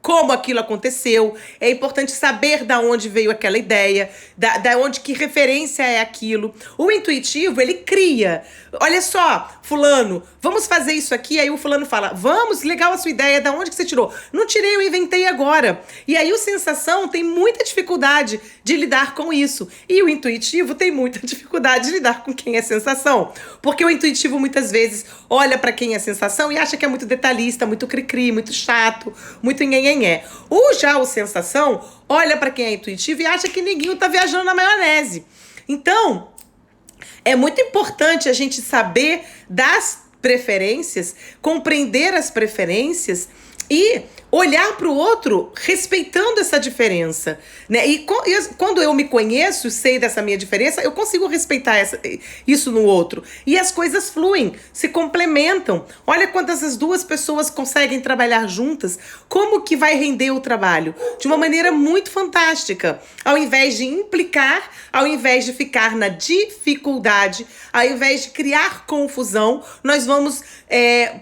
como aquilo aconteceu, é importante saber da onde veio aquela ideia, da onde, que referência é aquilo. O intuitivo, ele cria. Olha só, fulano, vamos fazer isso aqui. Aí o fulano fala, vamos, legal a sua ideia, da onde que você tirou? Não tirei, eu inventei agora. E aí o sensação tem muita dificuldade de lidar com isso. E o intuitivo tem muita dificuldade de lidar com quem é sensação. Porque o intuitivo muitas vezes olha para quem é sensação e acha que é muito detalhista, muito cri-cri, muito chato, muito nhenhenhé. Já o sensação olha para quem é intuitivo e acha que ninguém tá viajando na maionese. Então, é muito importante a gente saber das preferências, compreender as preferências e olhar para o outro respeitando essa diferença, né? E quando eu me conheço, sei dessa minha diferença, eu consigo respeitar isso no outro. E as coisas fluem, se complementam. Olha quando essas duas pessoas conseguem trabalhar juntas, como que vai render o trabalho? De uma maneira muito fantástica. Ao invés de implicar, ao invés de ficar na dificuldade, ao invés de criar confusão, nós vamos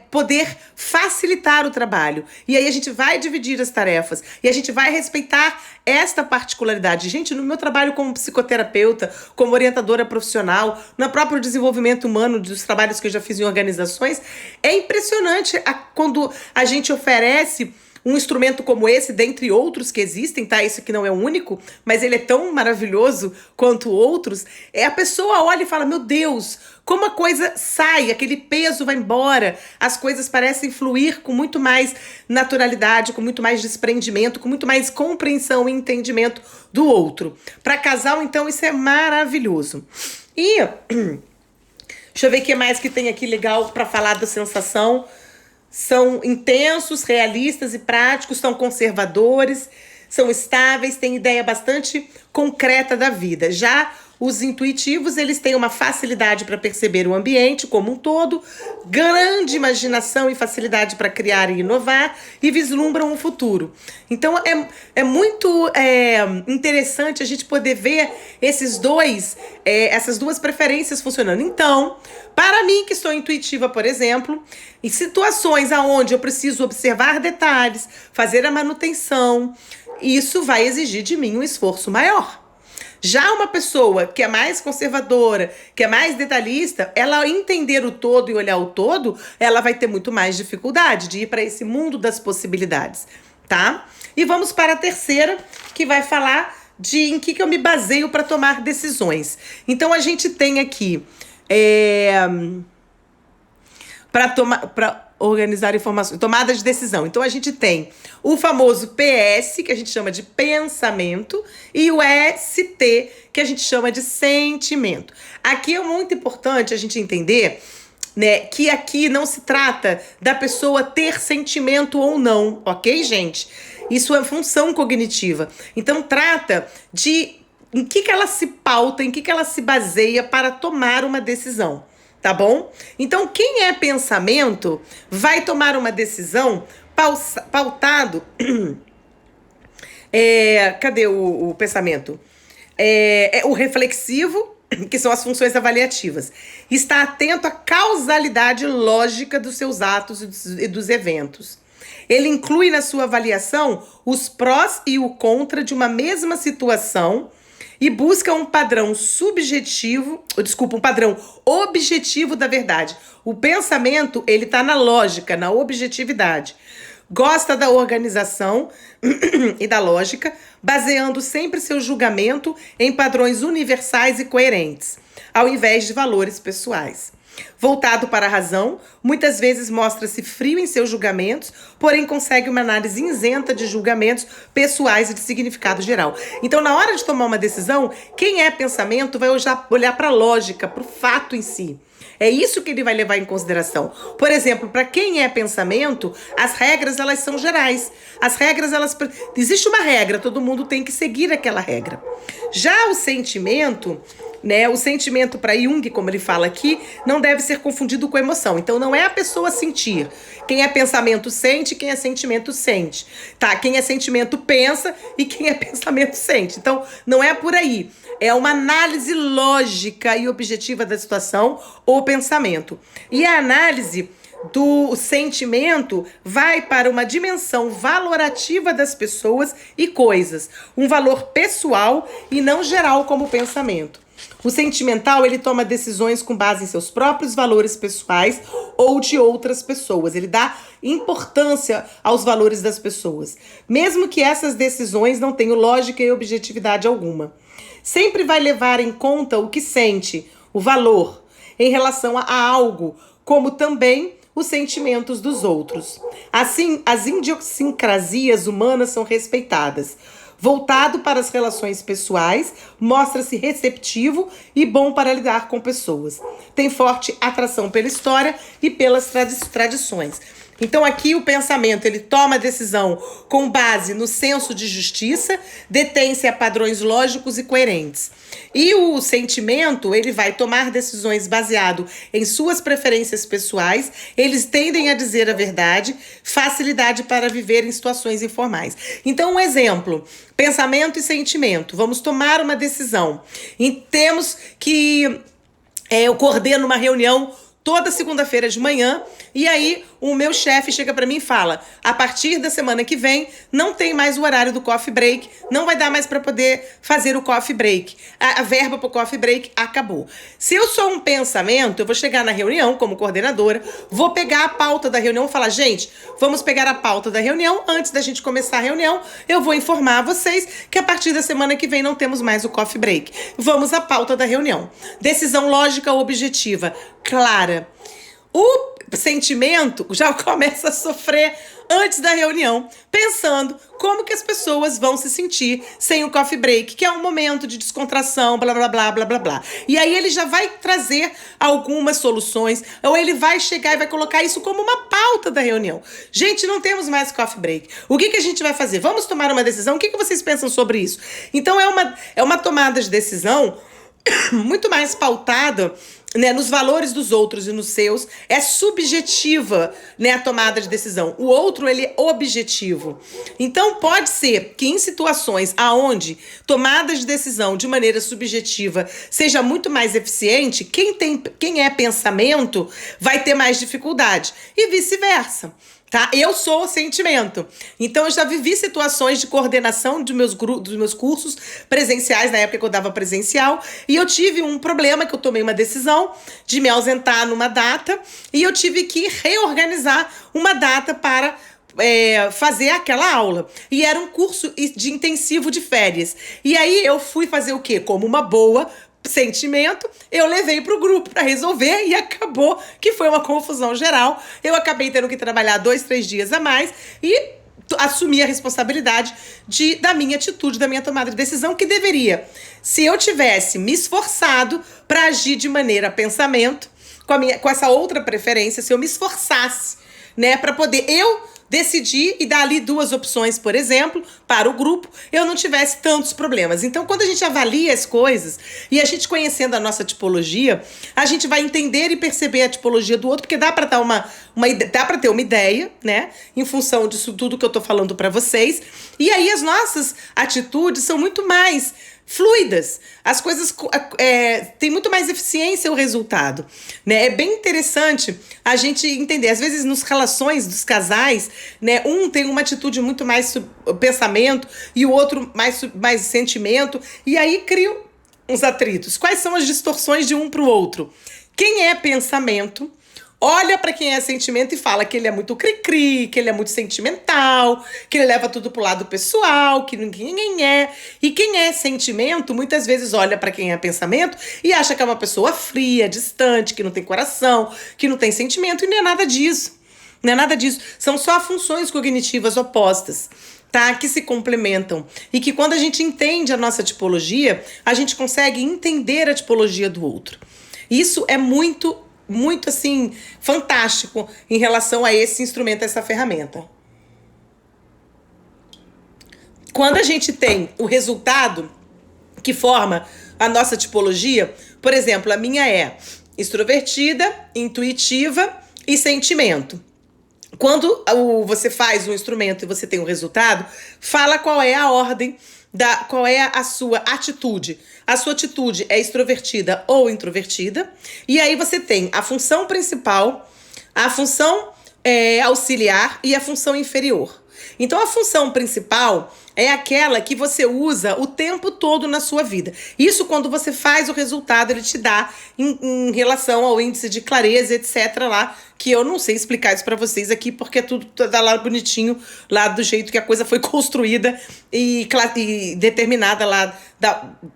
poder facilitar o trabalho. E aí a gente vai dividir as tarefas e a gente vai respeitar esta particularidade. Gente, no meu trabalho como psicoterapeuta, como orientadora profissional, no próprio desenvolvimento humano dos trabalhos que eu já fiz em organizações, é impressionante quando a gente oferece um instrumento como esse, dentre outros que existem, tá? Isso aqui não é o único, mas ele é tão maravilhoso quanto outros. A pessoa olha e fala, meu Deus, como a coisa sai, aquele peso vai embora, as coisas parecem fluir com muito mais naturalidade, com muito mais desprendimento, com muito mais compreensão e entendimento do outro. Para casal, então, isso é maravilhoso. E deixa eu ver o que mais que tem aqui legal para falar da sensação. São intensos, realistas e práticos, são conservadores, são estáveis, têm ideia bastante concreta da vida. Já os intuitivos, eles têm uma facilidade para perceber o ambiente como um todo, grande imaginação e facilidade para criar e inovar e vislumbram um futuro. Então, é muito interessante a gente poder ver essas duas preferências funcionando. Então, para mim, que sou intuitiva, por exemplo, em situações onde eu preciso observar detalhes, fazer a manutenção, isso vai exigir de mim um esforço maior. Já uma pessoa que é mais conservadora, que é mais detalhista, ela entender o todo e olhar o todo, ela vai ter muito mais dificuldade de ir para esse mundo das possibilidades, tá? E vamos para a terceira, que vai falar de em que eu me baseio para tomar decisões. Então, a gente tem aqui para organizar informações, tomada de decisão. Então, a gente tem o famoso PS, que a gente chama de pensamento, e o ST, que a gente chama de sentimento. Aqui é muito importante a gente entender, né, que aqui não se trata da pessoa ter sentimento ou não, ok, gente? Isso é função cognitiva. Então, trata de em que ela se pauta, em que ela se baseia para tomar uma decisão. Tá bom? Então, quem é pensamento vai tomar uma decisão pautado... cadê o pensamento? O reflexivo, que são as funções avaliativas. Está atento à causalidade lógica dos seus atos e dos eventos. Ele inclui na sua avaliação os prós e o contra de uma mesma situação e busca um padrão um padrão objetivo da verdade. O pensamento, ele está na lógica, na objetividade. Gosta da organização e da lógica, baseando sempre seu julgamento em padrões universais e coerentes, ao invés de valores pessoais. Voltado para a razão, muitas vezes mostra-se frio em seus julgamentos, porém consegue uma análise isenta de julgamentos pessoais e de significado geral. Então, na hora de tomar uma decisão, quem é pensamento vai olhar para a lógica, para o fato em si. É isso que ele vai levar em consideração. Por exemplo, para quem é pensamento, as regras, elas são gerais. As regras, existe uma regra, todo mundo tem que seguir aquela regra. Já o sentimento, né, o sentimento para Jung, como ele fala aqui, não deve ser confundido com emoção. Então, não é a pessoa sentir. Quem é pensamento sente, quem é sentimento sente. Tá? Quem é sentimento pensa e quem é pensamento sente. Então, não é por aí. É uma análise lógica e objetiva da situação ou pensamento. E a análise do sentimento vai para uma dimensão valorativa das pessoas e coisas. Um valor pessoal e não geral como pensamento. O sentimental, ele toma decisões com base em seus próprios valores pessoais ou de outras pessoas. Ele dá importância aos valores das pessoas, mesmo que essas decisões não tenham lógica e objetividade alguma. Sempre vai levar em conta o que sente, o valor, em relação a algo, como também os sentimentos dos outros. Assim, as idiosincrasias humanas são respeitadas. Voltado para as relações pessoais, mostra-se receptivo e bom para lidar com pessoas. Tem forte atração pela história e pelas tradições. Então aqui o pensamento, ele toma a decisão com base no senso de justiça, detém-se a padrões lógicos e coerentes. E o sentimento, ele vai tomar decisões baseado em suas preferências pessoais, eles tendem a dizer a verdade, facilidade para viver em situações informais. Então, um exemplo, pensamento e sentimento. Vamos tomar uma decisão. E temos que eu coordeno uma reunião toda segunda-feira de manhã, e aí o meu chefe chega para mim e fala: a partir da semana que vem não tem mais o horário do coffee break, não vai dar mais para poder fazer o coffee break. A verba para o coffee break acabou. Se eu sou um pensamento, eu vou chegar na reunião como coordenadora, vou pegar a pauta da reunião e falar: gente, vamos pegar a pauta da reunião, antes da gente começar a reunião, eu vou informar vocês que a partir da semana que vem não temos mais o coffee break. Vamos à pauta da reunião. Decisão lógica objetiva, clara. O sentimento já começa a sofrer antes da reunião, pensando como que as pessoas vão se sentir sem o coffee break, que é um momento de descontração, blá, blá, blá, blá, blá, blá. E aí ele já vai trazer algumas soluções, ou ele vai chegar e vai colocar isso como uma pauta da reunião. Gente, não temos mais coffee break. O que a gente vai fazer? Vamos tomar uma decisão? O que vocês pensam sobre isso? Então é uma tomada de decisão muito mais pautada, né, nos valores dos outros e nos seus. É subjetiva, né, a tomada de decisão. O outro, ele é objetivo. Então, pode ser que em situações aonde tomada de decisão de maneira subjetiva seja muito mais eficiente, quem é pensamento vai ter mais dificuldade. E vice-versa. Tá? Eu sou o sentimento. Então, eu já vivi situações de coordenação dos meus cursos presenciais, na época que eu dava presencial, e eu tive um problema que eu tomei uma decisão de me ausentar numa data, e eu tive que reorganizar uma data para fazer aquela aula. E era um curso de intensivo de férias. E aí, eu fui fazer o quê? Como uma boa sentimento, eu levei para o grupo para resolver e acabou que foi uma confusão geral. Eu acabei tendo que trabalhar 2, 3 dias a mais e assumi a responsabilidade da minha atitude, da minha tomada de decisão, que deveria, se eu tivesse me esforçado para agir de maneira pensamento, com essa outra preferência, se eu me esforçasse, né, para poder decidir e dar ali 2 opções, por exemplo, para o grupo, eu não tivesse tantos problemas. Então, quando a gente avalia as coisas e a gente conhecendo a nossa tipologia, a gente vai entender e perceber a tipologia do outro, porque dá para ter uma ideia, né, em função disso tudo que eu tô falando para vocês. E aí as nossas atitudes são muito mais fluidas. As coisas tem muito mais eficiência o resultado, né? É bem interessante a gente entender. Às vezes, nas relações dos casais, né? Um tem uma atitude muito mais pensamento e o outro mais sentimento. E aí criam uns atritos. Quais são as distorções de um para o outro? Quem é pensamento olha para quem é sentimento e fala que ele é muito cri-cri, que ele é muito sentimental, que ele leva tudo pro lado pessoal, que ninguém é. E quem é sentimento, muitas vezes olha para quem é pensamento e acha que é uma pessoa fria, distante, que não tem coração, que não tem sentimento, e não é nada disso. Não é nada disso. São só funções cognitivas opostas, tá? Que se complementam. E que quando a gente entende a nossa tipologia, a gente consegue entender a tipologia do outro. Isso é muito assim, fantástico em relação a esse instrumento, a essa ferramenta. Quando a gente tem o resultado que forma a nossa tipologia, por exemplo, a minha é extrovertida, intuitiva e sentimento. Quando você faz um instrumento e você tem um resultado, fala qual é a ordem, qual é a sua atitude. A sua atitude é extrovertida ou introvertida. E aí você tem a função principal, a função auxiliar e a função inferior. Então, a função principal é aquela que você usa o tempo todo na sua vida. Isso quando você faz o resultado, ele te dá em relação ao índice de clareza, etc. lá, que eu não sei explicar isso pra vocês aqui, porque tudo tá lá bonitinho, lá do jeito que a coisa foi construída e determinada lá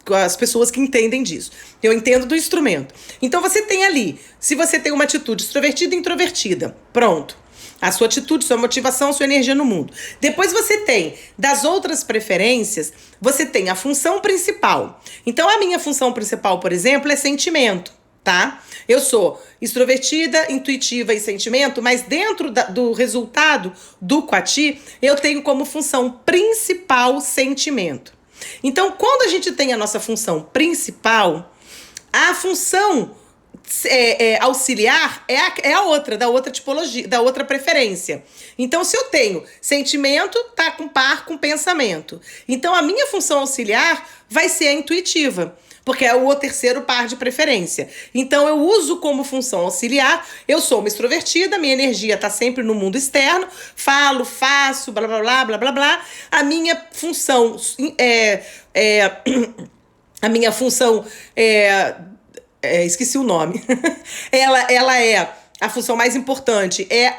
com as pessoas que entendem disso. Eu entendo do instrumento. Então, você tem ali, se você tem uma atitude extrovertida e introvertida, pronto. A sua atitude, sua motivação, sua energia no mundo. Depois você tem, das outras preferências, você tem a função principal. Então, a minha função principal, por exemplo, é sentimento, tá? Eu sou extrovertida, intuitiva e sentimento, mas dentro do resultado do Qati, eu tenho como função principal sentimento. Então, quando a gente tem a nossa função principal, a função auxiliar é a outra, da outra tipologia, da outra preferência. Então, se eu tenho sentimento, tá com par com pensamento. Então, a minha função auxiliar vai ser a intuitiva, porque é o terceiro par de preferência. Então, eu uso como função auxiliar, eu sou uma extrovertida, minha energia tá sempre no mundo externo, falo, faço, blá, blá, blá, blá, blá, blá. A minha função esqueci o nome. ela é a função mais importante, é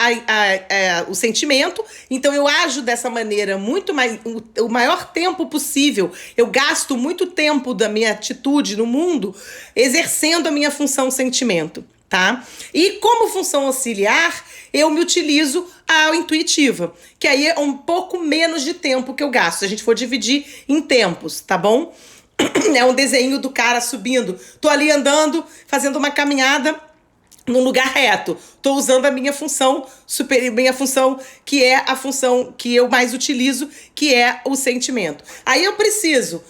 o sentimento. Então eu ajo dessa maneira muito mais, o maior tempo possível. Eu gasto muito tempo da minha atitude no mundo exercendo a minha função sentimento, tá? E como função auxiliar, eu me utilizo a intuitiva, que aí é um pouco menos de tempo que eu gasto, se a gente for dividir em tempos, tá bom? É um desenho do cara subindo. Tô ali andando, fazendo uma caminhada num lugar reto. Tô usando a minha função minha função, que é a função que eu mais utilizo, que é o sentimento. Aí eu preciso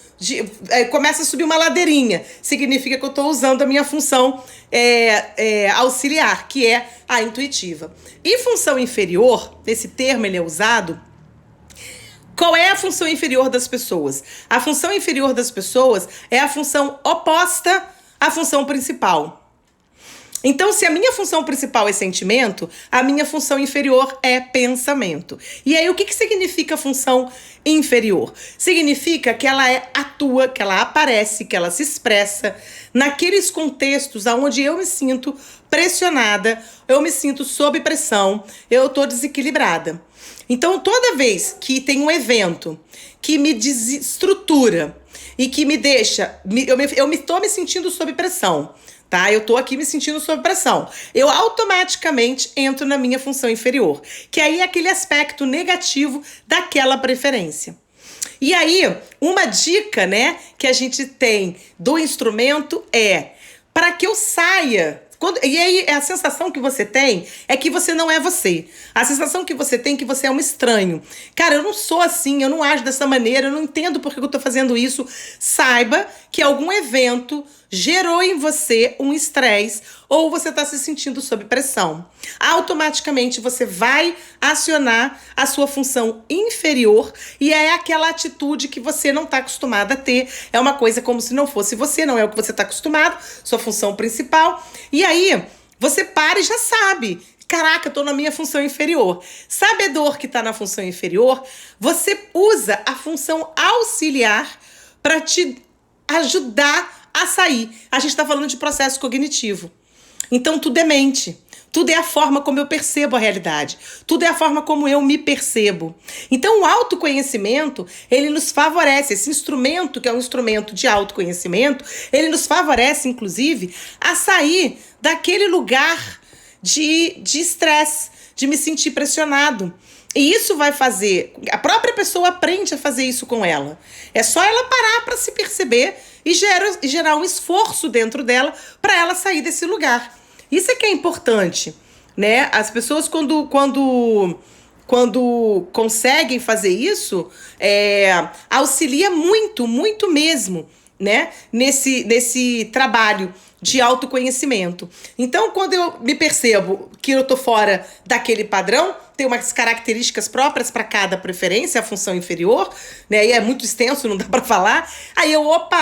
começa a subir uma ladeirinha. Significa que eu tô usando a minha função auxiliar, que é a intuitiva. E função inferior, esse termo ele é usado. Qual é a função inferior das pessoas? A função inferior das pessoas é a função oposta à função principal. Então, se a minha função principal é sentimento, a minha função inferior é pensamento. E aí, o que significa função inferior? Significa que ela atua, que ela aparece, que ela se expressa naqueles contextos onde eu me sinto pressionada, eu me sinto sob pressão, eu estou desequilibrada. Então, toda vez que tem um evento que me desestrutura e que me deixa... Eu estou me sentindo sob pressão, tá? Eu tô aqui me sentindo sob pressão. Eu automaticamente entro na minha função inferior, que aí é aquele aspecto negativo daquela preferência. E aí, uma dica, né, que a gente tem do instrumento é para que eu saia... E aí, a sensação que você tem é que você não é você. A sensação que você tem é que você é um estranho. Cara, eu não sou assim, eu não ajo dessa maneira, eu não entendo por que eu tô fazendo isso. Saiba que algum evento gerou em você um estresse ou você está se sentindo sob pressão. Automaticamente você vai acionar a sua função inferior e é aquela atitude que você não está acostumada a ter. É uma coisa como se não fosse você, não é o que você está acostumado, sua função principal. E aí você para e já sabe. Caraca, eu tô na minha função inferior. Sabedor que tá na função inferior, você usa a função auxiliar para te ajudar a sair. A gente tá falando de processo cognitivo. Então tudo é mente. Tudo é a forma como eu percebo a realidade. Tudo é a forma como eu me percebo. Então o autoconhecimento, ele nos favorece. Esse instrumento, que é um instrumento de autoconhecimento, ele nos favorece, inclusive, a sair daquele lugar de estresse, de me sentir pressionado. E isso vai fazer... A própria pessoa aprende a fazer isso com ela. É só ela parar para se perceber e gerar um esforço dentro dela para ela sair desse lugar. Isso é que é importante, né? As pessoas, quando conseguem fazer isso, auxilia muito, muito mesmo, né? Nesse trabalho de autoconhecimento. Então, quando eu me percebo que eu tô fora daquele padrão, tem umas características próprias para cada preferência, a função inferior, né? E é muito extenso, não dá para falar. Aí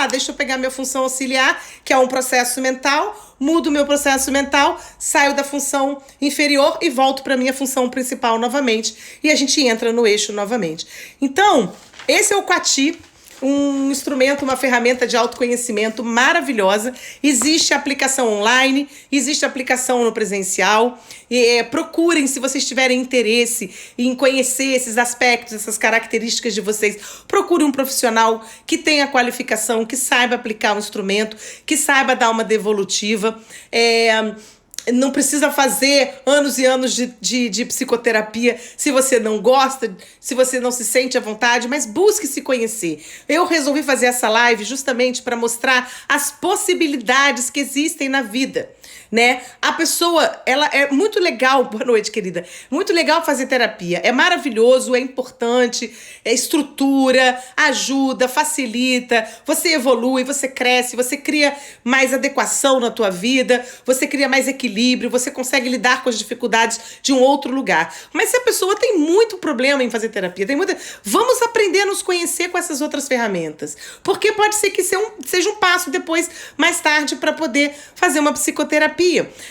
deixa eu pegar minha função auxiliar, que é um processo mental, mudo meu processo mental, saio da função inferior e volto para minha função principal novamente. E a gente entra no eixo novamente. Então, esse é o Quati, um instrumento, uma ferramenta de autoconhecimento maravilhosa. Existe aplicação online, existe aplicação no presencial. Procurem, se vocês tiverem interesse em conhecer esses aspectos, essas características de vocês. Procure um profissional que tenha qualificação, que saiba aplicar o instrumento, que saiba dar uma devolutiva. Não precisa fazer anos e anos de psicoterapia se você não gosta, se você não se sente à vontade, mas busque se conhecer. Eu resolvi fazer essa live justamente para mostrar as possibilidades que existem na vida, né? A pessoa, ela é muito legal, boa noite, querida, muito legal fazer terapia, é maravilhoso, é importante, é estrutura, ajuda, facilita, você evolui, você cresce, você cria mais adequação na tua vida, você cria mais equilíbrio, você consegue lidar com as dificuldades de um outro lugar. Mas se a pessoa tem muito problema em fazer terapia, vamos aprender a nos conhecer com essas outras ferramentas, porque pode ser que seja um passo depois, mais tarde, para poder fazer uma psicoterapia.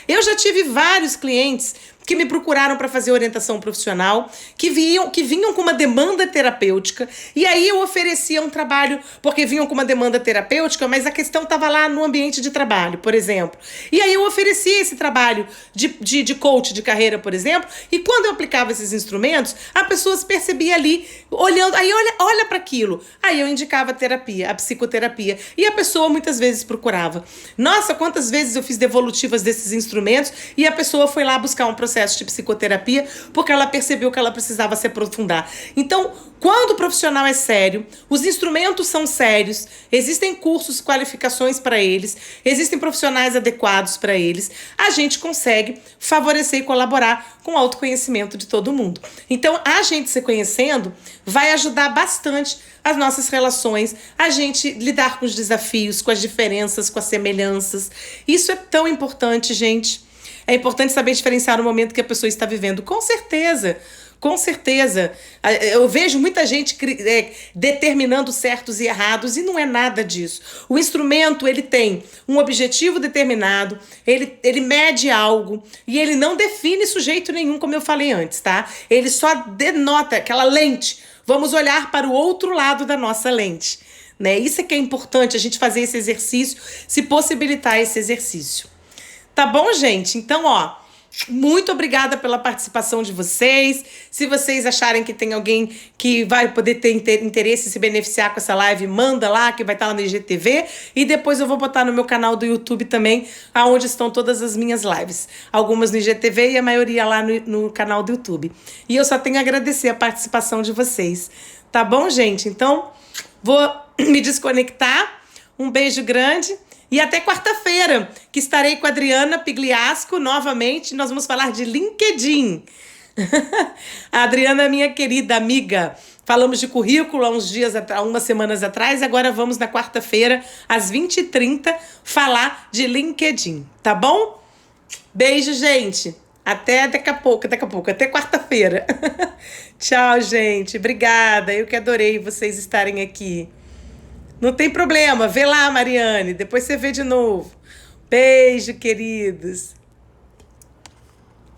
Eu já tive vários clientes que me procuraram para fazer orientação profissional, que vinham com uma demanda terapêutica, e aí eu oferecia um trabalho, porque vinham com uma demanda terapêutica, mas a questão estava lá no ambiente de trabalho, por exemplo. E aí eu oferecia esse trabalho de coach de carreira, por exemplo, e quando eu aplicava esses instrumentos, a pessoa se percebia ali, olhando, aí olha para aquilo. Aí eu indicava a terapia, a psicoterapia, e a pessoa muitas vezes procurava. Nossa, quantas vezes eu fiz devolutivas desses instrumentos, e a pessoa foi lá buscar um processo de psicoterapia, porque ela percebeu que ela precisava se aprofundar. Então, quando o profissional é sério, os instrumentos são sérios, existem cursos, qualificações para eles, existem profissionais adequados para eles, a gente consegue favorecer e colaborar com o autoconhecimento de todo mundo. Então, a gente se conhecendo vai ajudar bastante as nossas relações, a gente lidar com os desafios, com as diferenças, com as semelhanças. Isso é tão importante, gente. É importante saber diferenciar o momento que a pessoa está vivendo. Com certeza, com certeza. Eu vejo muita gente determinando certos e errados e não é nada disso. O instrumento, ele tem um objetivo determinado, ele mede algo e ele não define sujeito nenhum, como eu falei antes, tá? Ele só denota aquela lente. Vamos olhar para o outro lado da nossa lente, né? Isso é que é importante, a gente fazer esse exercício, se possibilitar esse exercício. Tá bom, gente? Então, muito obrigada pela participação de vocês. Se vocês acharem que tem alguém que vai poder ter interesse em se beneficiar com essa live, manda lá, que vai estar lá no IGTV. E depois eu vou botar no meu canal do YouTube também, aonde estão todas as minhas lives. Algumas no IGTV e a maioria lá no canal do YouTube. E eu só tenho a agradecer a participação de vocês. Tá bom, gente? Então, vou me desconectar. Um beijo grande. E até quarta-feira, que estarei com a Adriana Pigliasco novamente. Nós vamos falar de LinkedIn. A Adriana é minha querida amiga. Falamos de currículo há umas semanas atrás. Agora vamos na quarta-feira, às 20h30, falar de LinkedIn, tá bom? Beijo, gente. Até daqui a pouco, até quarta-feira. Tchau, gente. Obrigada. Eu que adorei vocês estarem aqui. Não tem problema. Vê lá, Mariane. Depois você vê de novo. Beijo, queridos.